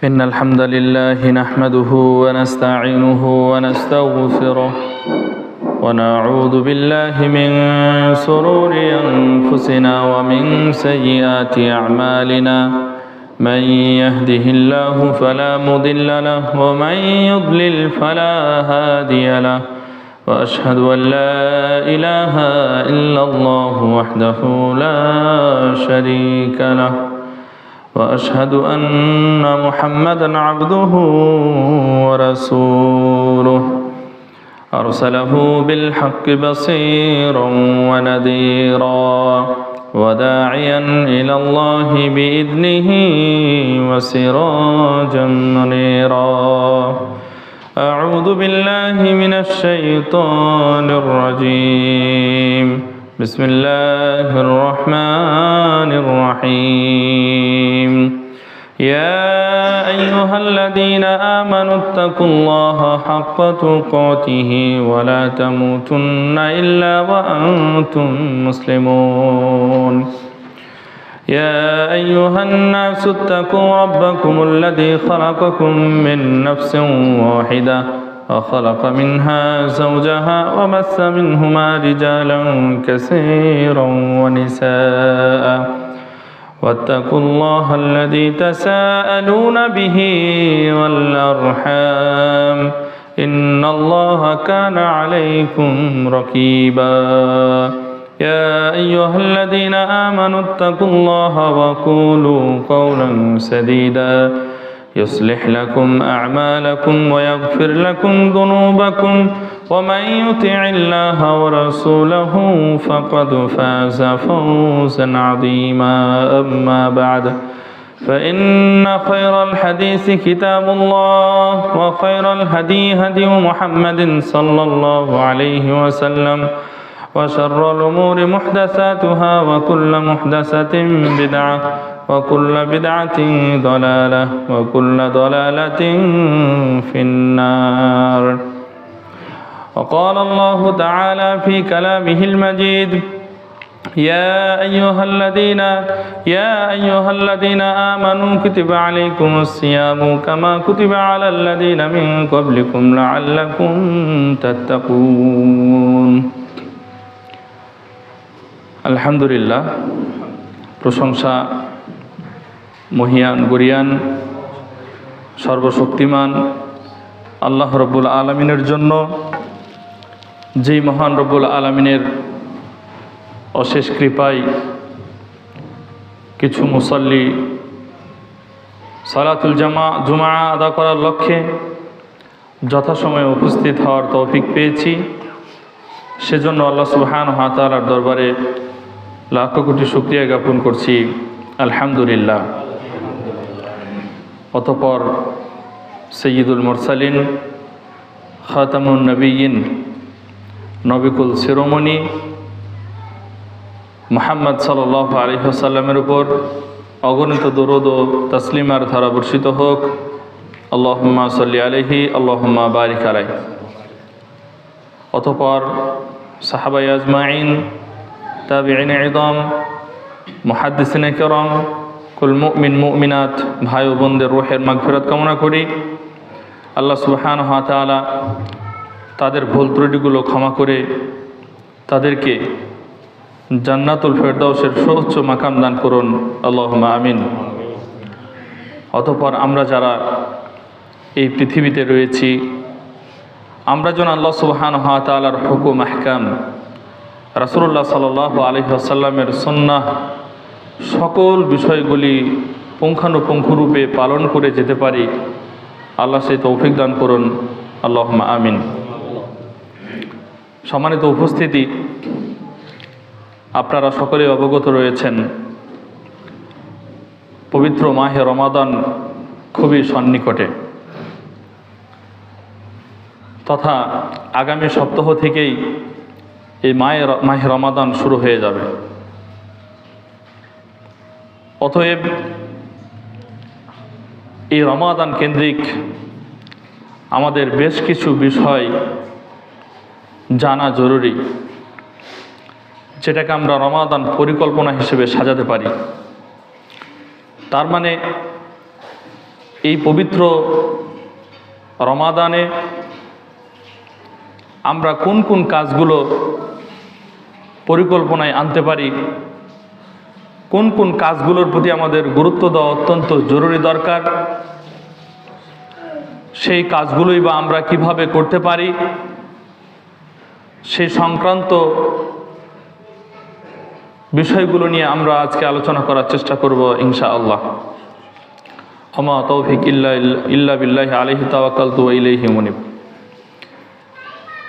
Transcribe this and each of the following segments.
إن الحمد لله نحمده ونستعينه ونستغفره ونعوذ بالله من شرور أنفسنا ومن سيئات أعمالنا من يهده الله فلا مضل له ومن يضلل فلا هادي له وأشهد أن لا إله إلا الله وحده لا شريك له وأشهد أن محمدًا عبده ورسوله أرسله بالحق بصيرا ونذيرا وداعيا إلى الله بإذنه وسراجا منيرا أعوذ بالله من الشيطان الرجيم بسم الله الرحمن الرحيم يا أيها الذين آمنوا اتقوا الله حق تقاته ولا تموتن إلا وأنتم مسلمون يا أيها الناس اتقوا ربكم الذي خلقكم من نفس واحدة وخلق منها زوجها وبث منهما رجالا كثيرا ونساء واتقوا الله الذي تساءلون به والأرحام إن الله كان عليكم رقيبا يا أيها الذين آمنوا اتقوا الله وقولوا قولا سديدا يصلح لكم أعمالكم ويغفر لكم ذنوبكم ومن يطع الله ورسوله فقد فاز فوزا عظيما أما بعد فإن خير الحديث كتاب الله وخير الهدي هدي محمد صلى الله عليه وسلم وشر الأمور محدثاتها وكل محدثة بدعة وكل بدعة ضلالة وكل ضلالة في النار وقال الله تعالى في كلامه المجيد يا أيها الذين آمنوا كتب عليكم الصيام كما كتب على الذين من قبلكم لعلكم تتقون আলহামদুলিল্লাহ, প্রশংসা মহিয়ান গরিয়ান সর্বশক্তিমান আল্লাহ রব্বুল আলামিনের জন্য, যেই মহান রব্বুল আলামিনের অশেষ কৃপায় কিছু মুসাল্লি সালাতুল জুমা আদা করার লক্ষ্যে যথাসময়ে উপস্থিত হওয়ার তৌফিক পেয়েছি। সেজন্য আল্লাহ সুবহানাহু ওয়া তাআলার দরবারে লাখ কোটি শুকরিয়া জ্ঞাপন করছি, আলহামদুলিল্লাহ। অতঃপর সৈয়দুল মুরসালিন খাতামুন নবিয়্যিন নবিকুল শিরোমণি মুহাম্মদ সাল্লাল্লাহু আলাইহি ওয়াসাল্লামের উপর অগণিত দরুদ ও তাসলিমার ধারা বর্ষিত হোক। আল্লাহুম্মা সাল্লি আলাইহি আল্লাহুম্মা বারিক আলাইহি। অতঃপর সাহাবায়ে আজমাইন, তাবিঈন ইযম, মুহাদ্দিসিনে কিরাম, কুল মুমিন মুমিনাত ভাই ও বোনদের রূহের মাগফিরাত কামনা করি। আল্লাহ সুবহানাহু ওয়া তাআলা তাদের ভুল ত্রুটিগুলো ক্ষমা করে তাদেরকে জান্নাতুল ফেরদাউসের সর্বোচ্চ মাকাম দান করুন, আল্লাহুম্মা আমিন। অতঃপর আমরা যারা এই পৃথিবীতে রয়েছি, আমরা যেন আল্লাহ সুবহানাহু ওয়া তাআলার হুকুম আহকাম, রাসূলুল্লাহ সাল্লাল্লাহু আলাইহি ওয়াসাল্লামের সুন্নাহ সকল বিষয়গুলি পুঙ্খানুপুঙ্খরূপে পালন করে যেতে পারি, আল্লাহ সেই তৌফিক দান করুন, আল্লাহুম্মা আমিন। সম্মানিত উপস্থিতি, আপনারা সকলে অবগত রয়েছেন পবিত্র মাহে রমাদান খুবই সন্নিকটে, তথা আগামী সপ্তাহ থেকেই এই মাহে রমাদান শুরু হয়ে যাবে। অতএব এই রমাদান কেন্দ্রিক আমাদের বেশ কিছু বিষয় জানা জরুরি, যেটাকে আমরা রমাদান পরিকল্পনা হিসেবে সাজাতে পারি। তার মানে এই পবিত্র রমাদানে আমরা কোন কোন কাজগুলো পরিকল্পনায় আনতে পারি, কোন কোন কাজগুলোর প্রতি আমাদের গুরুত্ব দেওয়া অত্যন্ত জরুরি দরকার, সেই কাজগুলোই বা আমরা কিভাবে করতে পারি, সেই সংক্রান্ত বিষয়গুলো নিয়ে আমরা আজকে আলোচনা করার চেষ্টা করব ইনশাআল্লাহ। আমা তৌফিক ইল্লা বিল্লাহি আলাইহি তাওয়াক্কালতু ওয়া ইলাইহি মুনিব।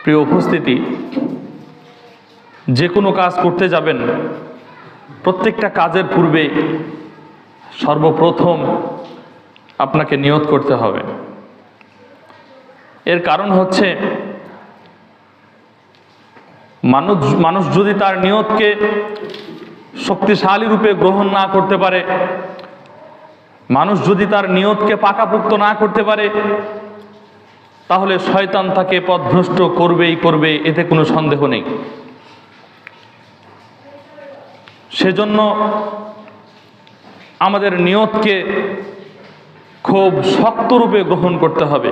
প্রিয় উপস্থিতি, যে কোনো কাজ করতে যাবেন, প্রত্যেকটা কাজের পূর্বে সর্বপ্রথম আপনাকে নিয়ত করতে হবে। এর কারণ হচ্ছে মানুষ যদি তার নিয়তকে শক্তিশালী রূপে গ্রহণ না করতে পারে, মানুষ যদি তার নিয়তকে পাকাপোক্ত না করতে পারে, তাহলে শয়তান তাকে পথভ্রষ্ট করবে, এতে কোনো সন্দেহ নেই। সেজন্য আমাদের নিয়তকে খুব শক্ত রূপে গ্রহণ করতে হবে।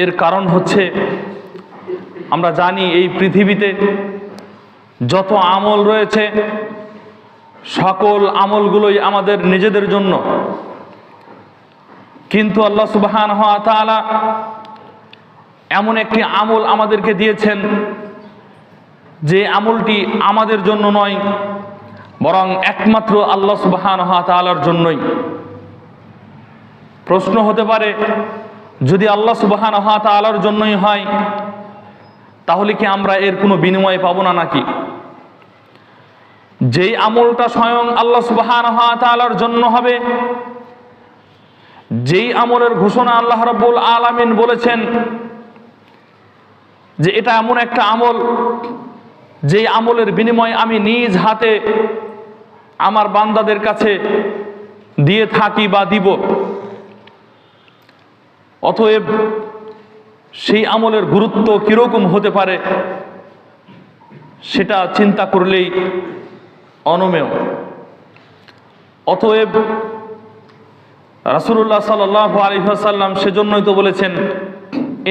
এর কারণ হচ্ছে আমরা জানি এই পৃথিবীতে যত আমল রয়েছে সকল আমলগুলোই আমাদের নিজেদের জন্য, কিন্তু আল্লাহ সুবহানাহু ওয়া তাআলা এমন একটি আমল আমাদেরকে দিয়েছেন যে আমলটি আমাদের জন্য নয়, বরং একমাত্র আল্লাহ সুবহানাহু ওয়া তাআলার জন্যই। প্রশ্ন হতে পারে, যদি আল্লাহ সুবহানাহু ওয়া তাআলার জন্যই হয় তাহলে কি আমরা এর কোনো বিনিময় পাবো না নাকি? যেই আমলটা স্বয়ং আল্লাহ সুবহানাহু ওয়া তাআলার জন্য হবে, যেই আমলের ঘোষণা আল্লাহ রাব্বুল আলামিন বলেছেন যে এটা এমন একটা আমল যেই আমলের বিনিময় আমি নিজ হাতে আমার বান্দাদের কাছে দিয়ে থাকি বা দিব, অতএব সেই আমলের গুরুত্ব কিরকম হতে পারে সেটা চিন্তা করলেই অনমেয়। অতএব রাসূলুল্লাহ সাল্লাল্লাহু আলাইহি ওয়াসাল্লাম সেজন্যই তো বলেছেন,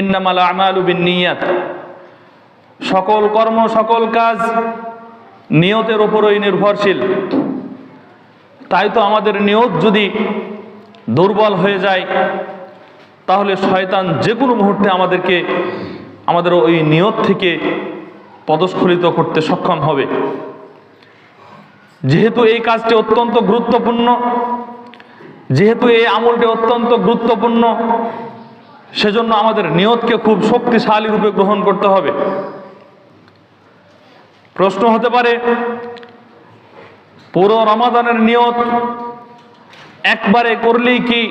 ইন্নামাল আমালু বিন্নিয়াত, সকল কর্ম সকল কাজ নিয়তের উপরই নির্ভরশীল। তাই তো আমাদের নিয়ত যদি দুর্বল হয়ে যায় তাহলে শয়তান যে কোনো মুহূর্তে আমাদের ওই নিয়ত থেকে পদস্খলিত করতে সক্ষম হবে। যেহেতু এই কাজটি অত্যন্ত গুরুত্বপূর্ণ, যেহেতু এই আমলটি অত্যন্ত গুরুত্বপূর্ণ, সেজন্য আমাদের নিয়তকে খুব শক্তিশালী রূপে গ্রহণ করতে হবে। প্রশ্ন হতে পারে, পুরো রমাদানের নিয়ত একবারে করলেই কি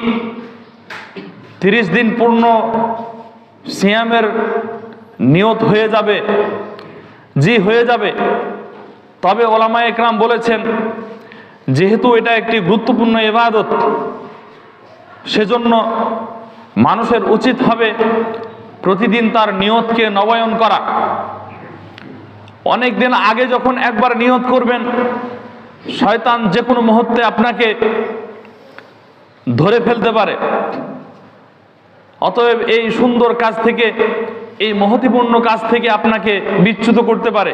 30 দিন পূর্ণ সিয়ামের নিয়ত হয়ে যাবে? জি, হয়ে যাবে। তবে ওলামায়ে কেরাম বলেছেন, যেহেতু এটা একটি গুরুত্বপূর্ণ ইবাদত, সেজন্য মানুষের উচিত হবে প্রতিদিন তার নিয়তকে নবায়ন করা। অনেক দিন আগে যখন একবার নিয়ত করবেন, শয়তান যে কোনো মুহূর্তে আপনাকে ধরে ফেলতে পারে। অতএব এই সুন্দর কাজ থেকে, এই মহত্বপূর্ণ কাজ থেকে আপনাকে বিচ্যুত করতে পারে।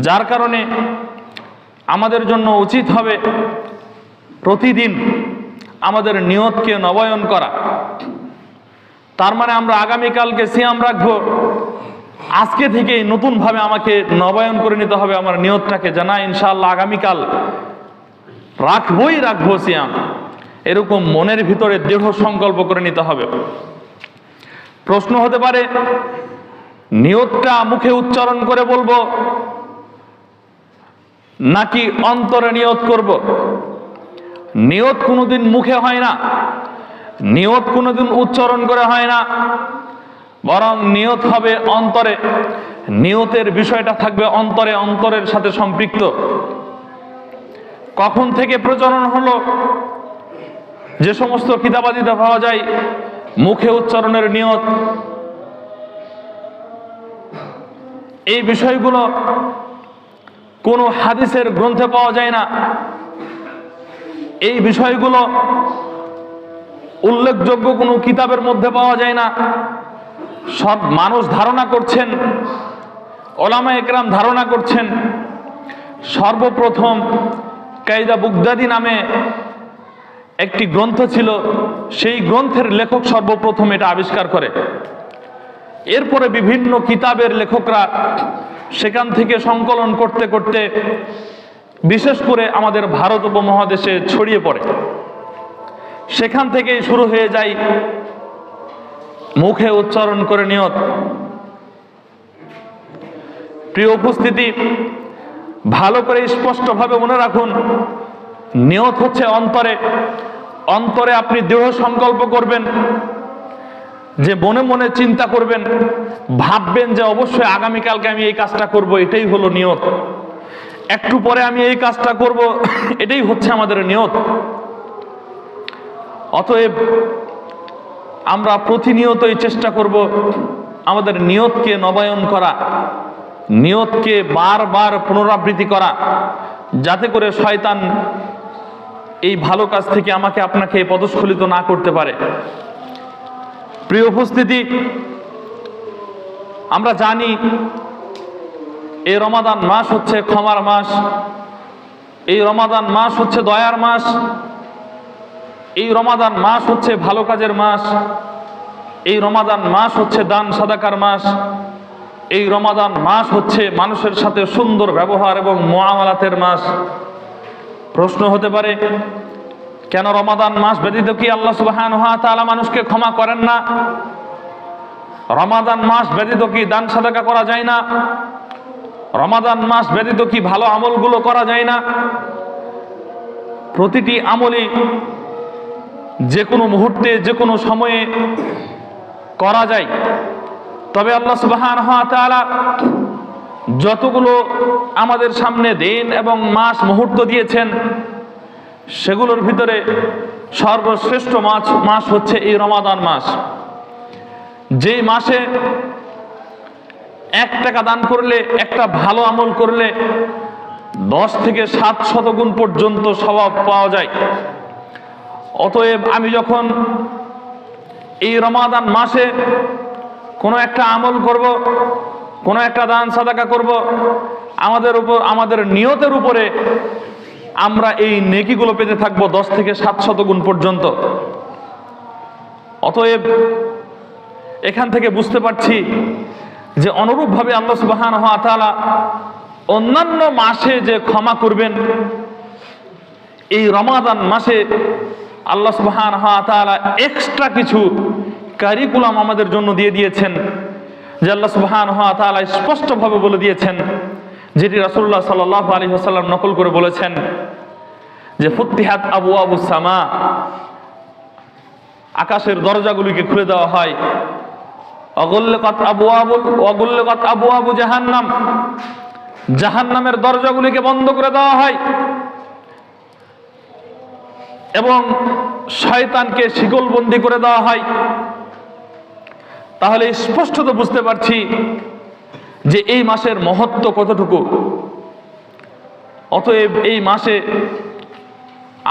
যার কারণে আমাদের জন্য উচিত হবে প্রতিদিন আমাদের নিয়তকে নবায়ন করা। তার মানে আমরা আগামীকালকে সিয়াম রাখবো, আজকে থেকেই নতুনভাবে আমাকে নবায়ন করে নিতে হবে আমার নিয়তটাকে, জানা ইনশাআল্লাহ আগামীকাল রাখবো সিয়াম, এরকম মনের ভিতরে দৃঢ় সংকল্প করে নিতে হবে। প্রশ্ন হতে পারে, নিয়তটা মুখে উচ্চারণ করে বলবো নাকি অন্তরে নিয়ত করব? নিয়ত কোনোদিন মুখে হয় না, নিয়ত কোনোদিন উচ্চারণ করে হয় না, বরং নিয়ত হবে অন্তরে। নিয়তের বিষয়টা থাকবে অন্তরের সাথে সম্পৃক্ত। কখন থেকে প্রচলন হলো? যে সমস্ত কিতাবাদিতে পাওয়া যায় মুখে উচ্চারণের নিয়ত, এই বিষয়গুলো কোনো হাদিসের গ্রন্থে পাওয়া যায় না। এই বিষয়গুলো উল্লেখযোগ্য কোনো কিতাবের মধ্যে পাওয়া যায় না। সব মানুষ ধারণা করছেন, ওলামা একরাম ধারণা করছেন, সর্বপ্রথম কায়দা বুগদাদি নামে একটি গ্রন্থ ছিল, সেই গ্রন্থের লেখক সর্বপ্রথম এটা আবিষ্কার করে। এরপরে বিভিন্ন কিতাবের লেখকরা সেখান থেকে সংকলন করতে করতে বিশেষ করে আমাদের ভারত উপমহাদেশে ছড়িয়ে পড়ে। সেখান থেকেই শুরু হয়ে যায় মুখে উচ্চারণ করে নিয়ত। প্রিয় উপস্থিতি, ভালো করে স্পষ্টভাবে মনে রাখুন, নিয়ত হচ্ছে অন্তরে। অন্তরে আপনি দৃঢ় সংকল্প করবেন, যে মনে মনে চিন্তা করবেন, ভাববেন যে অবশ্যই আগামীকালকে আমি এই কাজটা করব, এটাই হলো নিয়ত। একটু পরে আমি এই কাজটা করব, এটাই হচ্ছে আমাদের নিয়ত। অতএব আমরা প্রতিনিয়তই চেষ্টা করব আমাদের নিয়তকে নবায়ন করা, নিয়তকে বারবার পুনরাবৃত্তি করা, যাতে করে শয়তান এই ভালো কাজ থেকে আমাকে আপনাকে পদস্খলিত না করতে পারে। প্রিয় উপস্থিতি, আমরা জানি এই রমাদান মাস হচ্ছে ক্ষমার মাস, এই রমাদান মাস হচ্ছে দয়ার মাস, এই রমাদান মাস হচ্ছে ভালো কাজের মাস, এই রমাদান মাস হচ্ছে দান সাদাকার মাস, এই রমাদান মাস হচ্ছে মানুষের সাথে সুন্দর ব্যবহার এবং মুআমালাতের মাস। প্রশ্ন হতে পারে, কেন রমাদান মাস ব্যতীত কি আল্লাহ সুবহানাহু ওয়া তাআলা মানুষকে ক্ষমা করেন না? রমাদান মাস ব্যতীত কি দান সাদাকা করা যায় না? রমাদান মাস ব্যতীত কি ভালো আমলগুলো করা যায় না? প্রতিটি আমলই যে কোনো মুহূর্তে যে কোনো সময়ে করা যায়। তবে আল্লাহ সুবহানাহু ওয়া তাআলা যতগুলো আমাদের সামনে দিন এবং মাস মুহূর্ত দিয়েছেন, সেগুলোর ভিতরে সর্বশ্রেষ্ঠ মাস হচ্ছে এই রমাদান মাস। যেই মাসে 1 টাকা দান করলে, একটা ভালো আমল করলে 10 থেকে 700 গুণ পর্যন্ত সওয়াব পাওয়া যায়। অতএব আমি যখন এই রমাদান মাসে কোনো একটা আমল করব, কোনো একটা দান সাদাকা করব, আমাদের নিয়তের উপরে আমরা এই নেকিগুলো পেতে থাকবো 10 থেকে 700 গুণ পর্যন্ত। অতএব এখান থেকে বুঝতে পারছি যে অনুরূপভাবে আল্লাহ সুবহানাহু ওয়া তাআলা অন্যান্য মাসে যে ক্ষমা করবেন, এই রমাদান মাসে আল্লাহ সুবহানাহু ওয়া তাআলা এক্সট্রা কিছু কারিকুলাম আমাদের জন্য দিয়ে দিয়েছেন, যে আল্লাহ সুবহানাহু ওয়া তাআলা স্পষ্টভাবে বলে দিয়েছেন, যেটি রাসূলুল্লাহ সাল্লাল্লাহু আলাইহি ওয়াসাল্লাম নকল করে বলেছেন, যে ফুত্তিহাত আবওয়াবুস সামা, আকাশের দরজাগুলিকে খুলে দেওয়া হয়, অগুল্লিকাত আবওয়াবু জাহান্নাম, জাহান্নামের দরজাগুলিকে বন্ধ করে দেওয়া হয়, এবং শয়তানকে শিকলবন্দি করে দেওয়া হয়। তাহলে স্পষ্টত বুঝতে পারছি যে এই মাসের মহত্ব কতটুকু। অতএব এই মাসে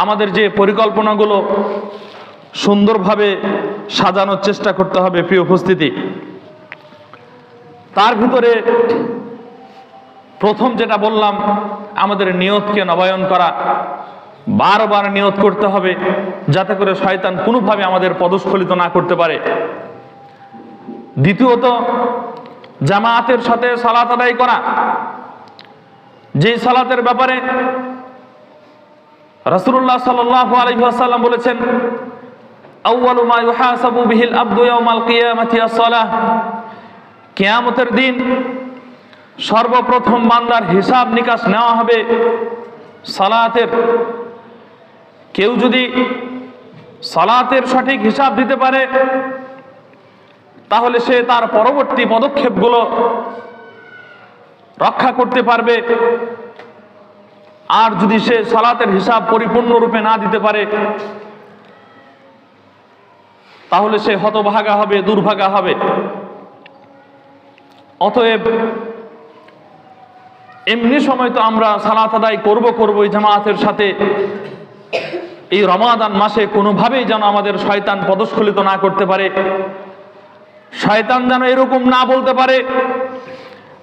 আমাদের যে পরিকল্পনাগুলো সুন্দরভাবে সাজানোর চেষ্টা করতে হবে। প্রিয় উপস্থিতি, তার ভিতরে প্রথম যেটা বললাম, আমাদের নিয়তকে নবায়ন করা, বারবার নিয়ত করতে হবে যাতে করে শয়তান কোনোভাবে আমাদের পদস্খলিত না করতে পারে। দ্বিতীয়ত, জামায়াতের সাথে সালাত আদায় করা, যে সালাতের ব্যাপারে রাসূলুল্লাহ সাল্লাল্লাহু আলাইহি ওয়াসাল্লাম বলেছেন, আউয়ালু মা ইউহাসাবু বিহিল আবদু ইয়াউমাল কিয়ামাতি আস-সালাহ, কিয়ামতের দিন সর্বপ্রথম বান্দার হিসাব নিকাশ নেওয়া হবে সালাতের। কেউ যদি সালাতের সঠিক হিসাব দিতে পারে, তাহলে সে তার পরবর্তী পদক্ষেপগুলো রক্ষা করতে পারবে। আর যদি সে সালাতের হিসাব পরিপূর্ণরূপে না দিতে পারে, তাহলে সে হতভাগা হবে, দুর্ভাগা হবে। অতএব এমনি সময় তো আমরা সালাত আদায় করবই জামাতের সাথে, এই রমাদান মাসে কোনোভাবেই যেন আমাদের শয়তান পদস্খলিত না করতে পারে, শয়তান যেন এরকম না বলতে পারে,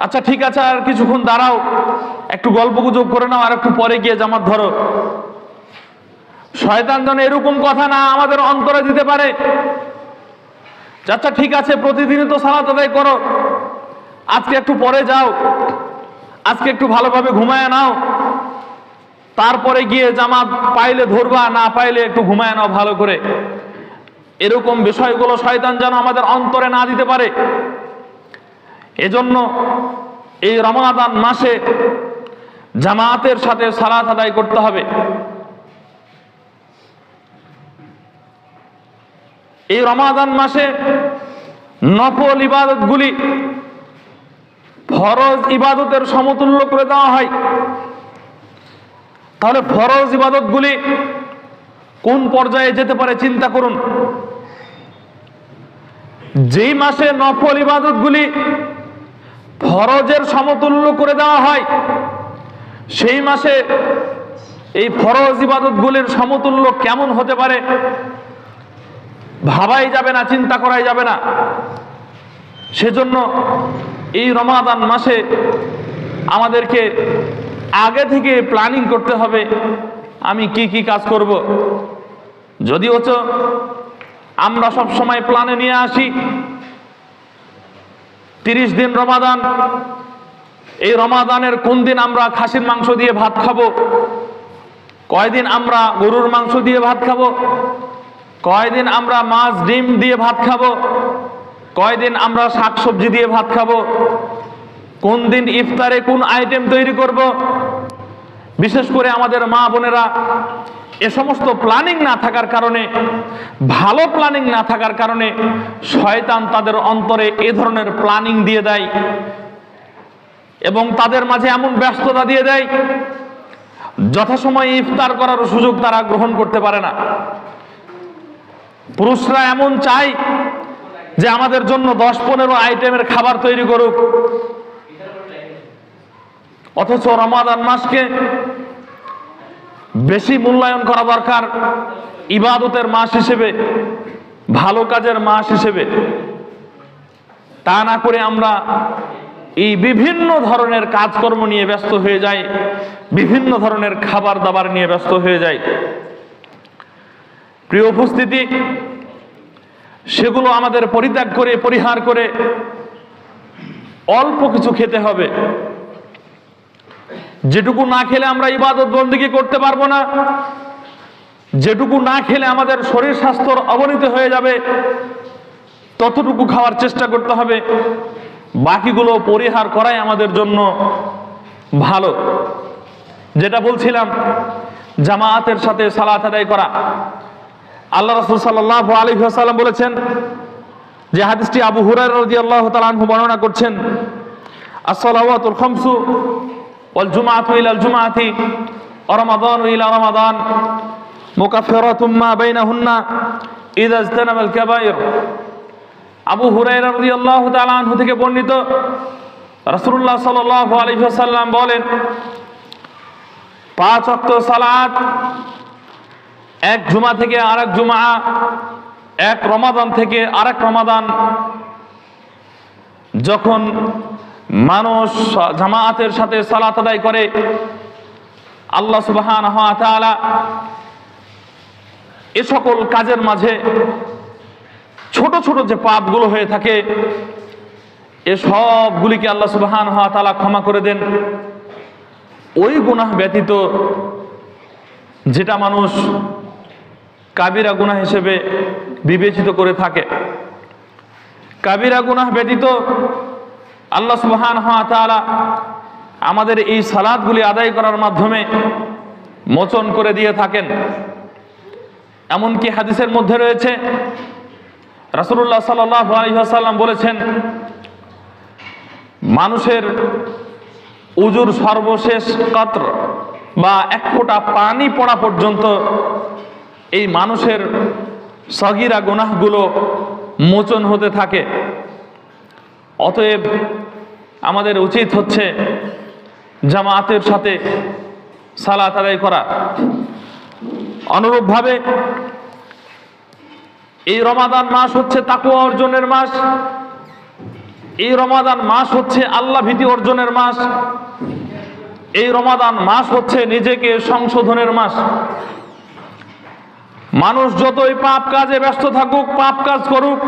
আচ্ছা ঠিক আছে আর কিছুক্ষণ দাঁড়াও, একটু গল্পগুজব করে নাও, আর একটু পরে গিয়ে জামাত ধরো। শয়তান যেন এরকম কথা না আমাদের অন্তরে দিতে পারে। আচ্ছা ঠিক আছে প্রতিদিনই তো সালাত আদায় করো, আজকে একটু পরে যাও, আজকে একটু ভালোভাবে ঘুমায় নাও, তারপরে গিয়ে জামাত পাইলে ধরবা, না পাইলে একটু ঘুমায় নাও ভালো করে। এরকম বিষয়গুলো শয়তান যেন আমাদের অন্তরে না দিতে পারে। এজন্য এই রমাদান মাসে জামাতের সাথে সালাত আদায় করতে হবে। এই রমাদান মাসে নফল ইবাদতগুলি ফরজ ইবাদতের সমতুল্য করে দেওয়া হয়। তাহলে ফরজ ইবাদতগুলি কোন পর্যায়ে যেতে পারে চিন্তা করুন। যেই মাসে নফল ইবাদতগুলি ফরজের সমতুল্য করে দেওয়া হয়, সেই মাসে এই ফরজ ইবাদতগুলির সমতুল্য কেমন হতে পারে ভাবাই যাবে না, চিন্তা করাই যাবে না। সেজন্য এই রমাদান মাসে আমাদেরকে আগে থেকে প্ল্যানিং করতে হবে, আমি কি কি কাজ করব। যদিও আমরা সব সময় প্ল্যানে নিয়ে আসি 30 দিন রমাদান, এই রমাদানের কোন দিন আমরা খাসির মাংস দিয়ে ভাত খাবো, কয়দিন আমরা গরুর মাংস দিয়ে ভাত খাবো, কয়দিন আমরা মাছ ডিম দিয়ে ভাত খাবো, কয়দিন আমরা শাকসবজি দিয়ে ভাত খাবো, কোন দিন ইফতারে কোন আইটেম তৈরি করব। বিশেষ করে আমাদের মা বোনেরা এ সমস্ত প্ল্যানিং না থাকার কারণে, ভালো প্ল্যানিং না থাকার কারণে শয়তান তাদের অন্তরে এ ধরনের প্ল্যানিং দিয়ে দেয় এবং তাদের মাঝে এমন ব্যস্ততা দিয়ে দেয় যথাসময়ে ইফতার করার সুযোগ তারা গ্রহণ করতে পারে না। পুরুষরা এমন চায় যে আমাদের জন্য 10-15 আইটেমের খাবার তৈরি করুক, অথচ রমাদান মাসকে বেশি মূল্যায়ন করা দরকার ইবাদতের মাস হিসেবে, ভালো কাজের মাস হিসেবে। তা না করে আমরা এই বিভিন্ন ধরনের কাজকর্ম নিয়ে ব্যস্ত হয়ে যাই, বিভিন্ন ধরনের খাবার দাবার নিয়ে ব্যস্ত হয়ে যাই। প্রিয় উপস্থিতি, সেগুলো আমাদের পরিত্যাগ করে, পরিহার করে অল্প কিছু খেতে হবে। যেটুকু না খেলে আমরা ইবাদত বন্দেগী করতে পারবো না, যেটুকু না খেলে আমাদের শরীর স্বাস্থ্যর অবনতি হয়ে যাবে, ততটুকু খাওয়ার চেষ্টা করতে হবে। বাকিগুলো পরিহার করাই আমাদের জন্য ভালো। যেটা বলছিলাম, জামায়াতের সাথে সালাত আদায় করা। আল্লাহ রাসূল সাল্লাল্লাহু আলাইহি ওয়াসাল্লাম বলেছেন, যে হাদিসটি আবু হুরায়রা রাদিয়াল্লাহু তাআলা আনহু বর্ণনা করছেন, as-salawatul khamsu wal jumu'atu ila al-jumu'ati wa ramadanu ila ramadan mukaffiratun ma bainahunna idha ijtanaba al-kaba'ir। Abu Hurairah রাদিয়াল্লাহু তাআলা আনহু থেকে বর্ণিত, রাসূলুল্লাহ সাল্লাল্লাহু আলাইহি ওয়াসাল্লাম বলেন, 5 ওয়াক্ত সালাত এক জুমা থেকে আরেক জুমা, এক রমাদান থেকে আরেক রমাদান, যখন মানুষ জামায়াতের সাথে সালাত আদায় করে, আল্লাহ সুবহানাহু ওয়া তাআলা এ সকল কাজের মাঝে ছোট ছোট যে পাপগুলো হয়ে থাকে, এ সবগুলিকে আল্লাহ সুবহানাহু ওয়া তাআলা ক্ষমা করে দেন। ওই গুনাহ ব্যতীত, যেটা মানুষ কাবিরা গুনাহ হিসেবে বিবেচিত করে থাকে, কাবিরা গুনাহ ব্যতীত আল্লাহ সুবহানাহু ওয়া তাআলা আমাদের এই সালাতগুলি আদায় করার মাধ্যমে মোচন করে দিয়ে থাকেন। এমনকি হাদিসের মধ্যে রয়েছে, রাসূলুল্লাহ সাল্লাল্লাহু আলাইহি ওয়াসাল্লাম বলেছেন, মানুষের উজুর সর্বশেষ কাতর বা এক ফোঁটা পানি পড়া পর্যন্ত এই মানুষের সগীরা গুনাহগুলো মোচন হতে থাকে। অতএব আমাদের উচিত হচ্ছে জামায়াতের সাথে সালাত আদায় করা। অনুরূপভাবে এই রমাদান মাস হচ্ছে তাকওয়া অর্জনের মাস, এই রমাদান মাস হচ্ছে আল্লাহ ভীতি অর্জনের মাস, এই রমাদান মাস হচ্ছে নিজেকে সংশোধনের মাস। মানুষ যতই পাপ কাজে ব্যস্ত থাকুক, পাপ কাজ করুক,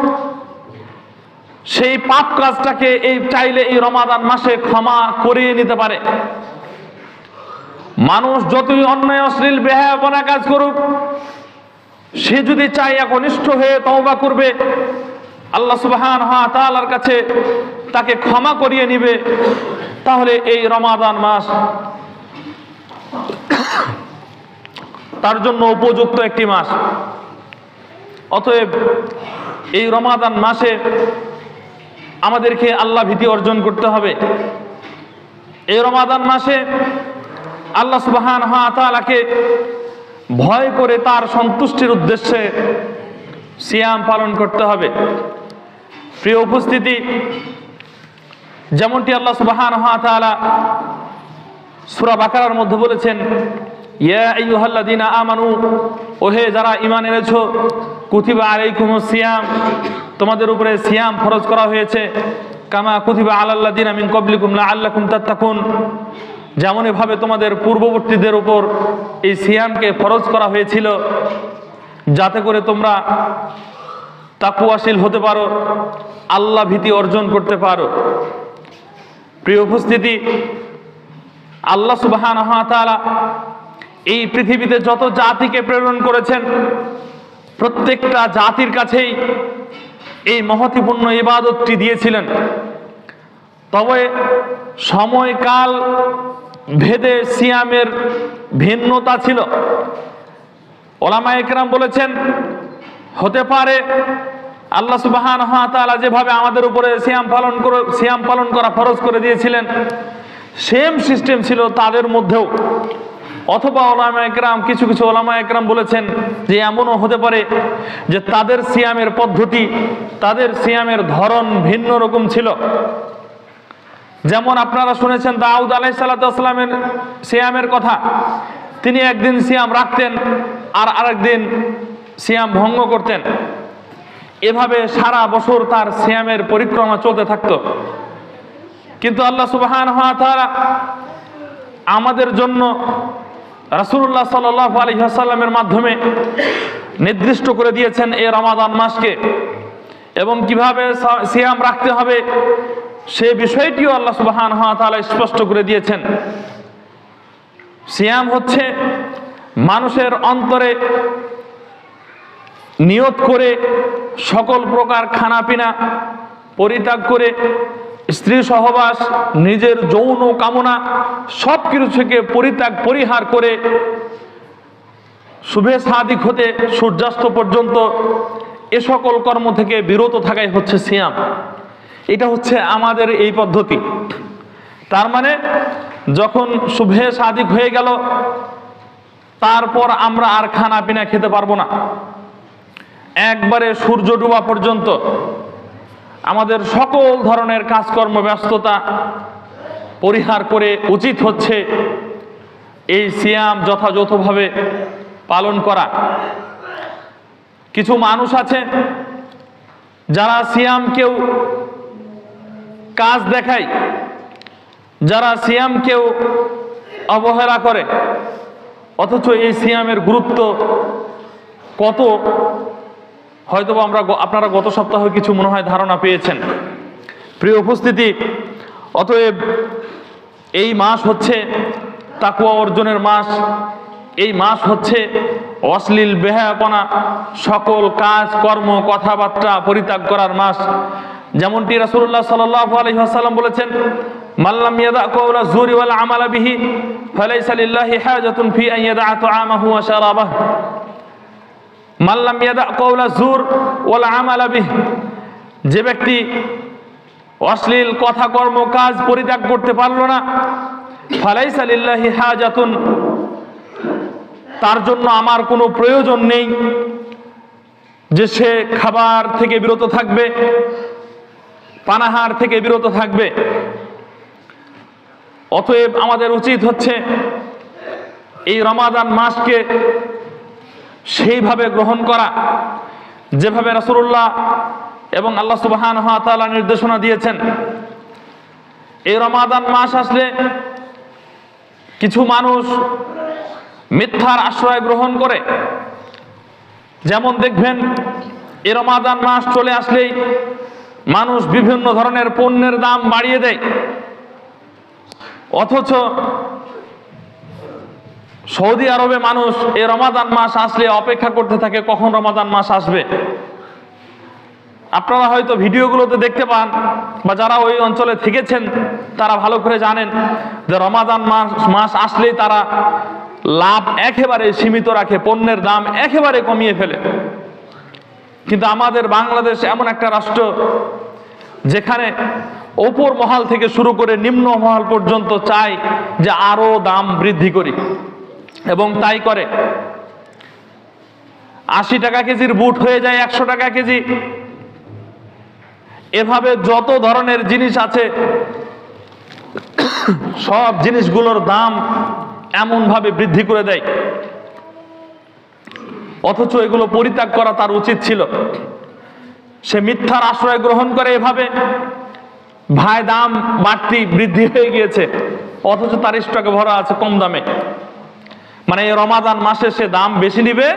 সেই পাপ কাজটাকে চাইলে এই রমাদান মাসে ক্ষমা করিয়ে নিতে পারে। মানুষ যতই অন্যায় অশ্লীল বেহায়াপনা কাজ করুক, সে যদি চায় একনিষ্ঠ হয়ে তওবা করবে, আল্লাহ সুবহানাহু ওয়া তাআলার কাছে তাকে ক্ষমা করিয়ে নিবে, তাহলে এই রমাদান মাস তার জন্য উপযুক্ত একটি মাস। অতএব এই রমাদান মাসে আমাদেরকে আল্লাহ ভীতি অর্জন করতে হবে। এই রমাদান মাসে আল্লাহ সুবহানাহু ওয়া তাআলাকে ভয় করে তার সন্তুষ্টির উদ্দেশ্যে সিয়াম পালন করতে হবে। প্রিয় উপস্থিতি, যেমনটি আল্লাহ সুবহানাহু ওয়া তাআলা সূরা বাকারার মধ্যে বলেছেন, ইয়া আইয়ুহাল্লাযীনা আমানু, ওহে যারা ঈমান এনেছো, কুতিবা আলাইকুমুস সিয়াম, তোমাদের উপরে সিয়াম ফরজ করা হয়েছে, কামা কুতিবা আলাল্লাযীনা মিন ক্বাবলিকুম লাআল্লাকুম তাত্তাকুন, যেমন এভাবে তোমাদের পূর্ববর্তীদের উপর এই সিয়ামকে ফরজ করা হয়েছিল, যাতে করে তোমরা তাকওয়াশীল হতে পারো, আল্লাহ ভীতি অর্জন করতে পারো। প্রিয় উপস্থিতি, আল্লাহ সুবহানাহু ওয়া তাআলা এই পৃথিবীতে যত জাতিকে প্রেরণ করেছেন, প্রত্যেকটা জাতির কাছেই এই মহত্বপূর্ণ ইবাদতটি দিয়েছিলেন। তবে সময়কাল ভেদে সিয়ামের ভিন্নতা ছিল। উলামায়ে কেরাম বলেছেন, হতে পারে আল্লাহ সুবহানাহু ওয়া তাআলা যেভাবে আমাদের উপরে সিয়াম পালন করা ফরজ করে দিয়েছিলেন, সেম সিস্টেম ছিল তাদের মধ্যেও। অথবা কিছু কিছু ওলামায়ে কেরাম বলেছেন যে এমনও হতে পারে যে তাদের সিয়ামের পদ্ধতি, তাদের সিয়ামের ধরন ভিন্ন রকম ছিল। যেমন আপনারা শুনেছেন দাউদ আলাইহিস সালাতু ওয়াস সালামের সিয়ামের কথা। তিনি একদিন সিয়াম রাখতেন আর আরেকদিন সিয়াম ভঙ্গ করতেন। এভাবে সারা বছর তার সিয়ামের পরিক্রমা চলতে থাকতো। কিন্তু আল্লাহ সুবহানাহু ওয়া তাআলা আমাদের জন্য রাসূলুল্লাহ সাল্লাল্লাহু আলাইহি ওয়াসাল্লামের মাধ্যমে নির্দিষ্ট করে দিয়েছেন এই রমাদান মাসকে, এবং কিভাবে সিয়াম রাখতে হবে সে বিষয়টিও আল্লাহ সুবহানাহু ওয়া তাআলা স্পষ্ট করে দিয়েছেন। সিয়াম হচ্ছে মানুষের অন্তরে নিয়ত করে সকল প্রকার খানাপিনা পরিত্যাগ করে, স্ত্রী সহবাস, নিজের যৌন কামনা সব কিছু থেকে পরিহার করে শুভে সাদিক হতে সূর্যাস্ত পর্যন্ত এ সকল কর্ম থেকে বিরত থাকাই হচ্ছে সিয়াম। এটা হচ্ছে আমাদের এই পদ্ধতি। তার মানে যখন শুভে সাদিক হয়ে গেল, তারপর আমরা আর খানা পিনা খেতে পারবো না, একবারে সূর্য ডোবা পর্যন্ত আমাদের সকল ধরনের কাজকর্ম ব্যস্ততা পরিহার করে উচিত হচ্ছে এই সিয়াম যথাযথভাবে পালন করা। কিছু মানুষ আছে যারা সিয়ামকেও কাজ দেখায়, যারা সিয়ামকেও অবহেলা করে, অথচ এই সিয়ামের গুরুত্ব কত হয়তোবা আপনারা গত সপ্তাহে কিছু মনে হয় ধারণা পেয়েছেন। প্রিয় উপস্থিতি, অতএব এই মাস হচ্ছে তাকওয়া অর্জনের মাস। এই মাস হচ্ছে অশ্লীল বেহায়াপনা সকল কাজ কর্ম কথাবার্তা পরিত্যাগ করার মাস। যেমনটি রাসূলুল্লাহ সাল্লাল্লাহু আলাইহি ওয়াসাল্লাম বলেছেন, মাল্লাম ইয়াদা কাওলা যুরি ওয়াল আমালা বিহি ফালাইসা লিল্লাহি হাজাতুন ফি আন ইয়াদা তুআমাহু ওয়া শারাবাহু। মাল্লাম ইয়াদা কাওলা যুর ওয়াল আমালা বিহি, যে ব্যক্তি অশ্লীল কথা কর্ম কাজ পরিত্যাগ করতে পারল না, ফালাইসা লিল্লাহি হাজাতুন, তার জন্য আমার কোনো প্রয়োজন নেই যে সে খাবার থেকে বিরত থাকবে, পানাহার থেকে বিরত থাকবে। অতএব আমাদের উচিত হচ্ছে এই রমাদান মাসকে সেইভাবে গ্রহণ করা, যেভাবে রাসূলুল্লাহ এবং আল্লাহ সুবহানাহু ওয়া তাআলা নির্দেশনা দিয়েছেন। এই রমাদান মাস আসলে কিছু মানুষ মিথ্যার আশ্রয় গ্রহণ করে। যেমন দেখবেন, এই রমাদান মাস চলে আসলেই মানুষ বিভিন্ন ধরনের পণ্যের দাম বাড়িয়ে দেয়, অথচ সৌদি আরবে মানুষ এই রমাদান মাস আসলে অপেক্ষা করতে থাকে কখন রমাদান মাস আসবে। আপনারা হয়তো ভিডিওগুলোতে দেখতে পান, বা যারা ওই অঞ্চলে থেকেছেন তারা ভালো করে জানেন যে রমাদান মাস আসলেই তারা লাভ একেবারে সীমিত রাখে, পণ্যের দাম একেবারে কমিয়ে ফেলে। কিন্তু আমাদের বাংলাদেশ এমন একটা রাষ্ট্র যেখানে ওপর মহল থেকে শুরু করে নিম্ন মহল পর্যন্ত চায় যে আরো দাম বৃদ্ধি করি, এবং তাই করে। 80 টাকা কেজির বুট হয়ে যায় 100 টাকা কেজি। এভাবে যত ধরনের জিনিস আছে সব জিনিসগুলোর দাম এমন ভাবে বৃদ্ধি করে দেয়, অথচ এগুলো পরিত্যাগ করা তার উচিত ছিল। সে মিথ্যার আশ্রয় গ্রহণ করে এভাবে, ভাই দাম বাড়তি বৃদ্ধি হয়ে গিয়েছে, অথচ তার স্টকে ভরা আছে কম দামে। মানে এই রমাদান মাসে সে দাম বেশি নিবে,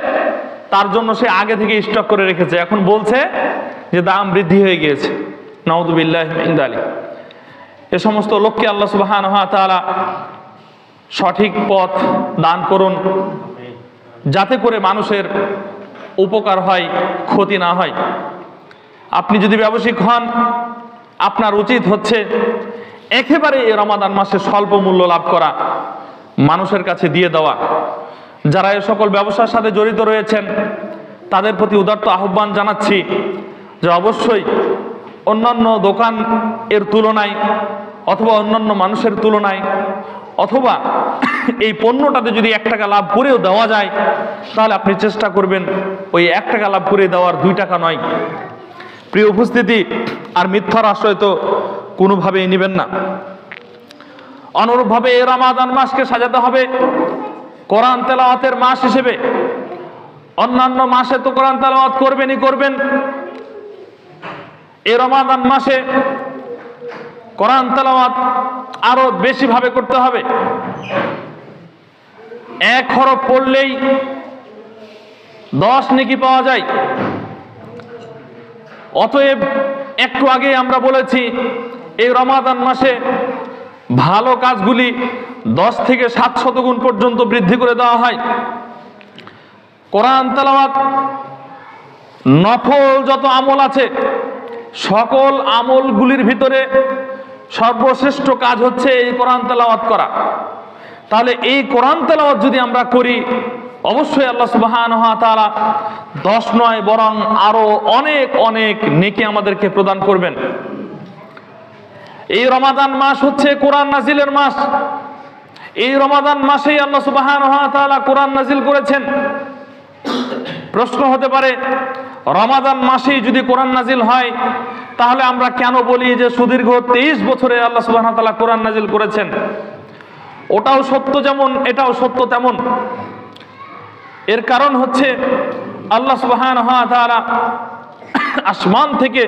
তার জন্য সে আগে থেকে স্টক করে রেখেছে, এখন বলছে যে দাম বৃদ্ধি হয়ে গিয়েছে। নাউযুবিল্লাহি মিন যালিক। এ সমস্ত লোককে আল্লাহ সুবহানাহু ওয়া তাআলা সঠিক পথ দান করুন, যাতে করে মানুষের উপকার হয়, ক্ষতি না হয়। আপনি যদি ব্যবসায়িক হন, আপনার উচিত হচ্ছে একেবারে এই রমাদান মাসে স্বল্প মূল্য লাভ করা, মানুষের কাছে দিয়ে দেওয়া। যারা এ সকল ব্যবসার সাথে জড়িত রয়েছেন তাদের প্রতি উদাত্ত আহ্বান জানাচ্ছি যে অবশ্যই অন্যান্য দোকান এর তুলনায় অথবা অন্যান্য মানুষের তুলনায় অথবা এই পণ্যটাতে যদি 1 টাকা লাভ করেও দেওয়া যায়, তাহলে আপনি চেষ্টা করবেন ওই 1 টাকা লাভ করে দেওয়ার 2 টাকা নয়। প্রিয় উপস্থিতি, আর মিথ্যার আশ্রয় তো কোনোভাবেই নেবেন না। অনুরূপভাবে এই রমাদান মাসকে সাজাতে হবে কোরআন তেলাওয়াতের মাস হিসেবে। অন্যান্য মাসে তো কোরআন তেলাওয়াত করবেনই করবেন, এই রমাদান মাসে কোরআন তেলাওয়াত আরো বেশি ভাবে করতে হবে। 1 হরফ পড়লেই 10 নেকি পাওয়া যায়। অতএব একটু আগে আমরা বলেছি এই রমাদান মাসে ভালো কাজগুলি 10 থেকে 700 গুণ পর্যন্ত বৃদ্ধি করে দেওয়া হয়। কোরআন তেলাওয়াত নফল যত আমল আছে সকল আমলগুলির ভিতরে সর্বশ্রেষ্ঠ কাজ হচ্ছে এই কোরআন তেলাওয়াত করা। তাহলে এই কোরআন তেলাওয়াত যদি আমরা করি, অবশ্যই আল্লাহ সুবহানাহু ওয়া তাআলা 10 নয় বরং আরো অনেক অনেক নেকি আমাদেরকে প্রদান করবেন। এই রমাদান মাস হচ্ছে কোরআন নাজিলের মাস। এই রমাদান মাসেই আল্লাহ সুবহানাহু ওয়া তাআলা কোরআন নাজিল করেছেন। প্রশ্ন হতে পারে, রমাদান মাসেই যদি কোরআন নাজিল হয়, তাহলে আমরা কেন বলি যে সুদীর্ঘ 23 বছরে আল্লাহ সুবহানাহু ওয়া তাআলা কোরআন নাজিল করেছেন? ওটাও সত্য যেমন এটাও সত্য তেমন। এর কারণ হচ্ছে আল্লাহ সুবহানাহু ওয়া তাআলা আসমান থেকে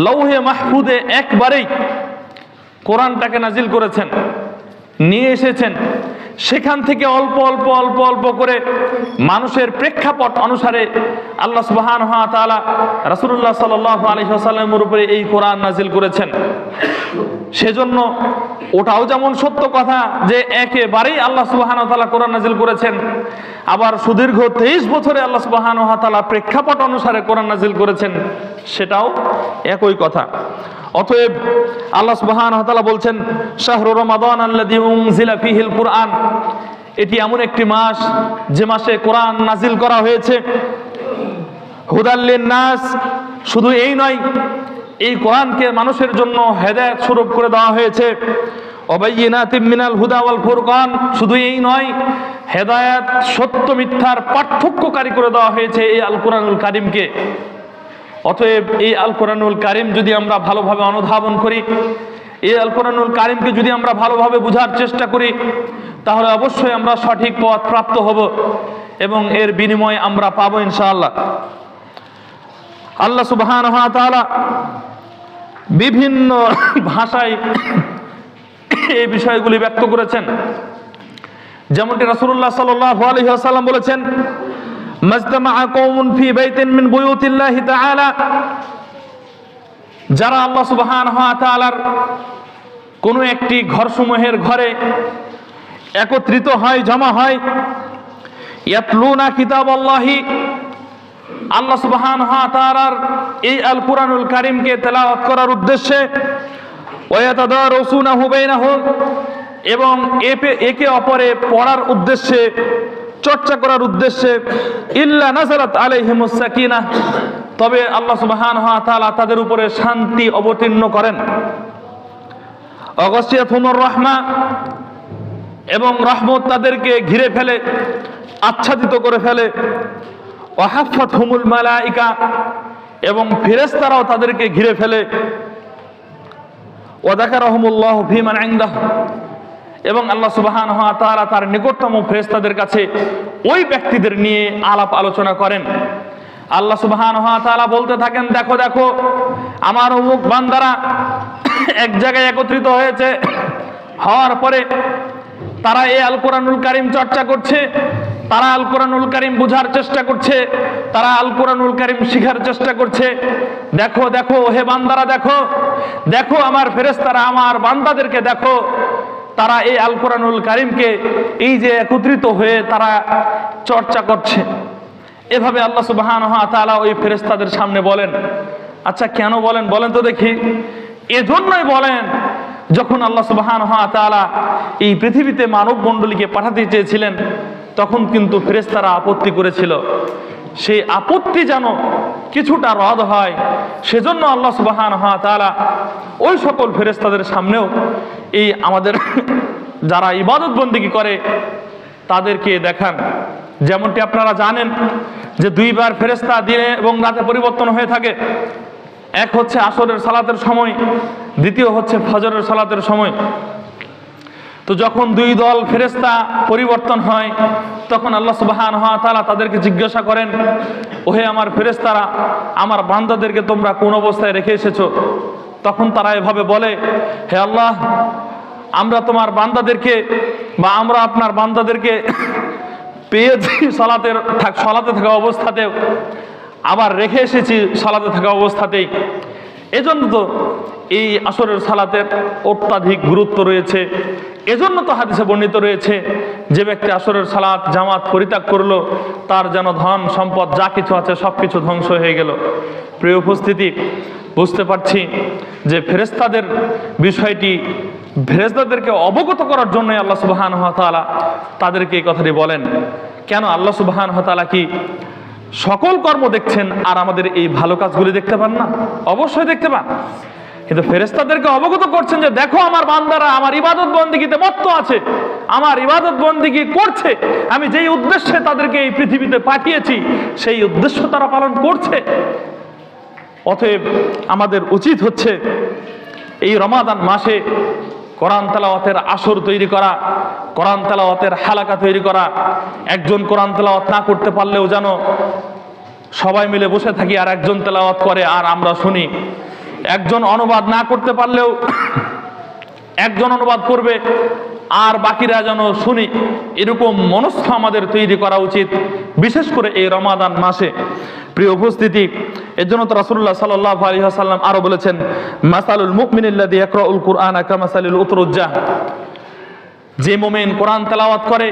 লৌহে মাহফুজে একবারেই কোরআনটাকে নাজিল করেছেন, নিয়ে এসেছেন। সেখান থেকে অল্প অল্প অল্প অল্প করে মানুষের প্রেক্ষাপট অনুসারে আল্লাহ সুবহানাহু ওয়া তাআলা রাসূলুল্লাহ সাল্লাল্লাহু আলাইহি ওয়াসাল্লামের উপরে এই কোরআন নাজিল করেছেন। সেজন্য ওটাও যেমন সত্য কথা যে একেবারেই আল্লাহ সুবহানাহু ওয়া তাআলা কোরআন নাজিল করেছেন, আবার সুদীর্ঘ 23 বছরে আল্লাহ সুবহানাহু ওয়া তাআলা প্রেক্ষাপট অনুসারে কোরআন নাজিল করেছেন, সেটাও একই কথা। অতএব আল্লাহ সুবহানাহু ওয়া তাআলা বলছেন, শাহরু রমাদান আল্লাযী উনজিলা ফীহিল কুরআন, এটি এমন একটি মাস যে মাসে কোরআন নাজিল করা হয়েছে। হুদাল লিন-নাস, শুধু এই নয়, এই কোরআনকে মানুষের জন্য হেদায়েত স্বরূপ করে দেওয়া হয়েছে। ওয়াবাইয়িনাতিম মিনাল হুদা ওয়াল ফুরকান, শুধু এই নয়, হেদায়েত সত্য মিথ্যার পার্থক্যকারী করে দেওয়া হয়েছে এই আল কোরআনুল কারীমকে। অতএব এই আল কোরআনুল কারীম যদি আমরা ভালোভাবে অনুধাবন করি, এই আল কোরআনুল কারীমকে যদি আমরা ভালোভাবে বোঝার চেষ্টা করি, তাহলে অবশ্যই আমরা সঠিক পথ প্রাপ্ত হব এবং এর বিনিময়ে আমরা পাবো ইনশাআল্লাহ। আল্লাহ সুবহানাহু ওয়া তাআলা বিভিন্ন ভাষায় এই বিষয়গুলি ব্যক্ত করেছেন। যেমনটি রাসূলুল্লাহ সাল্লাল্লাহু আলাইহি ওয়াসাল্লাম বলেছেন, মাজতামাআ কওমুন ফি বাইতিন মিন বুয়ুতিল্লাহি তাআলা, যারা আল্লাহ সুবহানাহু ওয়া তাআলার কোনো একটি ঘরসমূহের ঘরে একত্রিত হয়, জমা হয়, ইয়াতলুনা কিতাবাল্লাহি, আল্লাহ সুবহানাহু ওয়া তাআলার এই আল কুরআনুল কারীমকে তেলাওয়াত করার উদ্দেশ্যে, ওয়া ইয়াতাদারাসুনাহু বাইনাহুম, এবং একে অপরে পড়ার উদ্দেশ্যে, চর্চা করার উদ্দেশ্যে, ইল্লা নাযালাত আলাইহিমুস সাকিনাহ, তবে আল্লাহ সুবহানাহু ওয়া তাআলা তাদের উপরে শান্তি অবতীর্ণ করেন। ওয়া গাশিয়াতুহুমুর রাহমা, এবং রহমত তাদেরকে ঘিরে ফেলে, আচ্ছাদিত করে ফেলে। ওয়া হাফফাতহুমুল মালায়েকা, এবং ফেরেশতারাও তাদেরকে ঘিরে ফেলে। ওয়া যাকারাহুমুল্লাহু ফীমান ইনদাহু, এবং আল্লাহ সুবহানাহু ওয়া তাআলা তার নিকটতম ফেরেশতাদের কাছে ওই ব্যক্তিদের নিয়ে আলাপ আলোচনা করেন। আল্লাহ সুবহানাহু ওয়া তাআলা বলতে থাকেন, দেখো দেখো আমার অমুক বান্দারা এক জায়গায় একত্রিত হয়েছে, হওয়ার পরে তারা এই আল কোরআনুল কারীম চর্চা করছে, তারা আল কোরআনুল কারীম বোঝার চেষ্টা করছে, তারা আল কোরআনুল কারীম শিখার চেষ্টা করছে। দেখো দেখো হে বান্দারা, দেখো দেখো আমার ফেরেশতারা আমার বান্দাদেরকে দেখো, তারা এই আল কোরআনুল কারীমকে এই যে একত্রিত হয়ে তারা চর্চা করছে। এভাবে আল্লাহ সুবহানাহু ওয়া তাআলা ওই ফেরেশতাদের সামনে বলেন। আচ্ছা কেন বলেন, বলেন তো দেখি? এজন্যই বলেন, যখন আল্লাহ সুবহানাহু ওয়া তাআলা এই পৃথিবীতে মানব মণ্ডলীকে পাঠাতে চেয়েছিলেন, তখন কিন্তু ফেরেশতারা আপত্তি করেছিল। সেই আপত্তি যেন কিছুটা রদ হয়, সেজন্য আল্লাহ সুবহানাহু ওয়া তাআলা ওই সকল ফেরেশতাদের সামনেও এই আমাদের যারা ইবাদত বন্দেগী করে তাদেরকে দেখান। যেমনটি আপনারা জানেন যে দুইবার ফেরেশতা দিনে এবং রাতে পরিবর্তন হয়ে থাকে। এক হচ্ছে আসরের সালাতের সময়, দ্বিতীয় হচ্ছে ফজরের সালাতের সময়। তো যখন দুই দল ফেরেশতা পরিবর্তন হয়, তখন আল্লাহ সুবহানাহু ওয়া তাআলা তাদেরকে জিজ্ঞাসা করেন, ওহে আমার ফেরেশতারা, আমার বান্দাদেরকে তোমরা কোন অবস্থায় রেখে এসেছো? তখন তারা এভাবে বলে, হে আল্লাহ, আমরা তোমার বান্দাদেরকে বা আমরা আপনার বান্দাদেরকে পেয়েছি সালাতে থাকা অবস্থাতেও, আবার রেখে এসেছি সালাতে থাকা অবস্থাতেই। এজন্য তো এই আসরের সালাতের অত্যাধিক গুরুত্ব রয়েছে। এজন্য তো হাদিসে বর্ণিত রয়েছে, যে ব্যক্তি আসরের সালাত জামাত পরিত্যাগ করলো, তার যেন ধন সম্পদ যা কিছু আছে সবকিছু ধ্বংস হয়ে গেল। প্রিয় উপস্থিতি, বুঝতে পারছি যে ফেরেশতাদের বিষয়টি, ফেরেশতাদেরকে অবগত করার জন্য আল্লাহ সুবহানাহু ওয়া তাআলা তাদেরকে এই কথাটি বলেন। কেন? আল্লাহ সুবহানাহু ওয়া তাআলা কি সকল কর্ম দেখছেন আর আমাদের এই ভালো কাজগুলি দেখতে পান না? অবশ্যই দেখতে পান, কিন্তু ফেরেশতাদেরকে অবগত করছেন যে দেখো আমার বান্দারা আমার ইবাদত বন্দেগীতে মত্ত আছে, আমার ইবাদত বন্দেগী করছে, আমি যেই উদ্দেশ্যে তাদেরকে এই পৃথিবীতে পাঠিয়েছি সেই উদ্দেশ্য তারা পালন করছে। অতএব আমাদের উচিত হচ্ছে এই রমাদান মাসে কোরআন তেলাওয়াতের আসর তৈরি করা, কোরআন তেলাওয়াতের হালাকা তৈরি করা। একজন কোরআন তেলাওয়াত না করতে পারলেও যেন সবাই মিলে বসে থাকি আর একজন তেলাওয়াত করে আর আমরা শুনি। একজন অনুবাদ না করতে পারলেও একজন অনুবাদ করবে আর বাকিরা যেন শুনি। এরকম মনস্থ আমাদের তৈরি করা উচিত, বিশেষ করে এই রমাদান মাসে। প্রিয় উপস্থিতি, এর জন্য তো রাসূলুল্লাহ সাল্লাল্লাহু আলাইহি ওয়াসাল্লাম আরো বলেছেন, মাসালুল মুমিনিল্লাযী ইয়াকরাউল কুরআনা কামাসালিল উতরুজ্জাহ, যে মুমিন কোরআন তেলাওয়াত করে